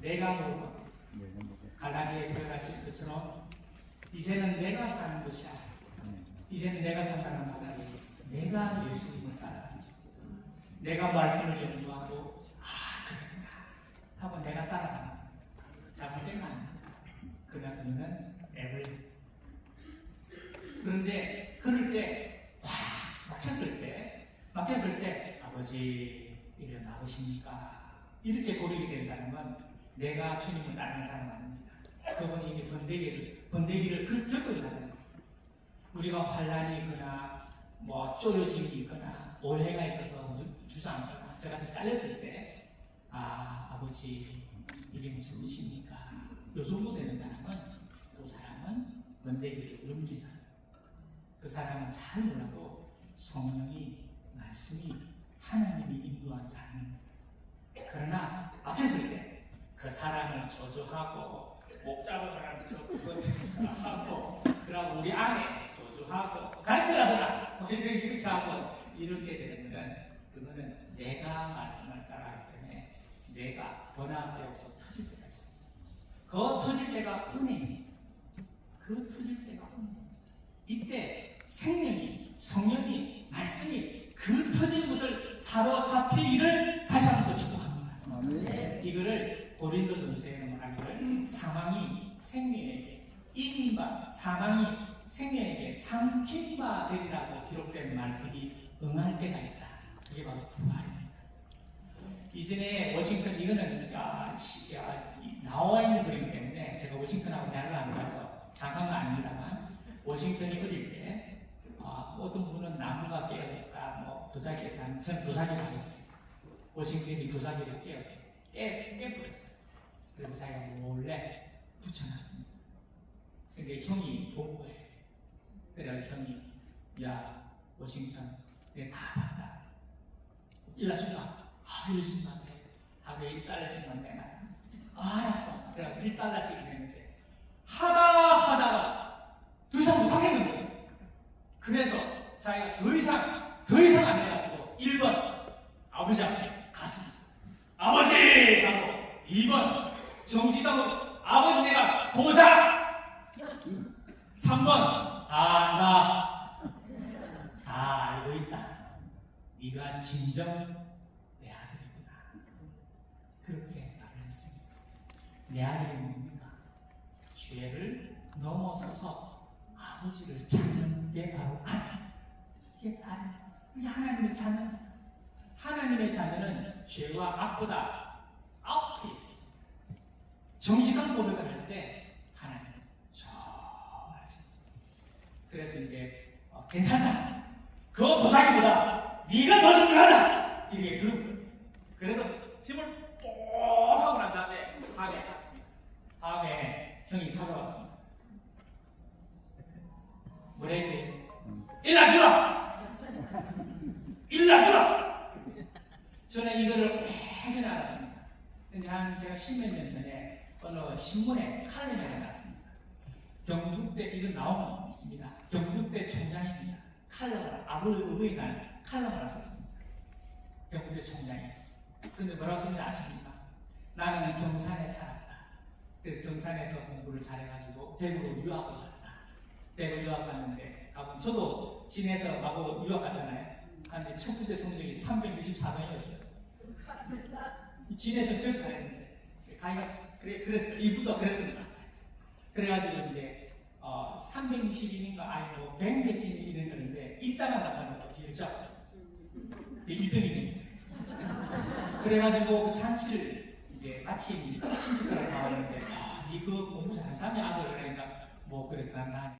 내가 녹아 갈라디아에 표현하신 것처럼 이제는 내가 사는 것이 아니라 이제는 내가 산다는 말은 내가 예수님을 따라 내가 말씀을 전도하고 그랬구나 하고 내가 따라가는 잘못된 거 아닙니다. 그러나 그는 앱을 그런데 그럴 때 막혔을 때 아버지 이를 막으십니까? 이렇게 고르게 된 사람은 내가 주님을 따르는 사람 아닙니다. 그분이 이미 번데기를 겪은 사람입니다. 우리가 환란이 있거나 뭐 쪼여짐이 있거나 오해가 있어서 주저앉거나 저같이 잘렸을 때 아버지 이게 무슨 뜻입니까? 요 정도 되는 사람은 그 사람은 번데기를 넘긴 사람. 그 사람은 잘 몰라도 성령이 말씀이 하나님이 인도한 사람입니다. 그러나 앞섰을 때 그 사람을 저주하고 목 잡으라는 그거 하고 그러고 우리 안에 저주하고 가르치라더라 이렇게 하고 이렇게 되면 그거는 내가 말씀을 따라하기 때문에 내가 번화되어서 터질 때가 있습니다. 그 터질 때가 은혜입니다. 그 터질 때가 은혜입니다. 이때 생명이 성령이 말씀이 그 터진 것을 사로잡히기를 다시 한번 축복합니다. 이거를 고린도전서에 말하기를 사망이 생명에게 이긴 바 사망이 생명에게 삼킨 바 되리라고 기록된 말씀이 응할 때가 있다. 이게 바로 부활입니다. 이전에 워싱턴 이거는 나와 있는 그림이기 때문에 제가 워싱턴하고 대화를 안 가서 잠깐은 아닙니다만 워싱턴이 어릴 때 어떤 분은 나무가 깨어졌다 뭐 도자기에서 저는 도자기를 하겠습니다. 워싱턴이 도자기를 깨버렸어요. 그래서 자기가 몰래 붙여놨습니다. 근데 형이 본 거예요. 그래서 형이 야 워싱턴 내가 다 봤다. 일러줄까? 일러주지 마세요. 하루에 1달러씩만 내놔. 알았어. 그래서 1달러씩 냈는데 하다가 더 이상 못하겠는 거예요. 그래서 자기가 더 이상 안 해가지고 1번 아버지 앞에 갔습니다. 아버지! 하고 2번 정지당으로 아버지 제가 도장! 3번 다 알고 있다. 네가 진정 내 아들이구나. 그렇게 말을 했습니다. 내 아들이 뭡니까? 죄를 넘어서서 아버지를 찾는 게 바로 아들. 이게 아들. 이게 하나님의 자녀. 하나님의 자녀는 죄와 악보다 앞에 있습니다. 정직한 고백을 할 때 하나님은 좋아하십니다. 그래서 이제 괜찮다. 그 도자기보다 네가 더 중요하다. 이렇게 그런 거예요. 그래서 힘을 꼭 하고 난 다음에 밤에 갔습니다. 밤에 형이 찾아왔습니다. 뭐래? 일러주라! 저는 이거를 예전에 알았습니다. 근데 제가 10몇 년 전에 어느 신문에 칼럼에 나왔습니다. 경북대 이거 나오는 거 있습니다. 경북대 총장입니다. 칼럼을 어버이날 칼럼을 썼습니다. 경북대 총장이 근데 뭐라고 썼는지 아십니까? 나는 경산에 살았다. 그래서 경산에서 공부를 잘해가지고 대구로 유학을 갔다. 대구 유학 갔는데 저도 진에서 가고 유학 갔잖아요. 근데 첫 번째 성적이 364번이었어요. 진에서 제일 잘했는데 가이가 그랬어. 이부터 그랬던 것 같아요. 그래가지고 이제 360인인가 아니 뭐 100몇씩 이런 거는데 입자만 잡아놓고 뒤를 잡았어. 1등이 그래가지고 그 잔치를 이제 마침 친척들하고 나왔는데 이거 공부 잘한다며 아들 그러니까 뭐 그래 그런다.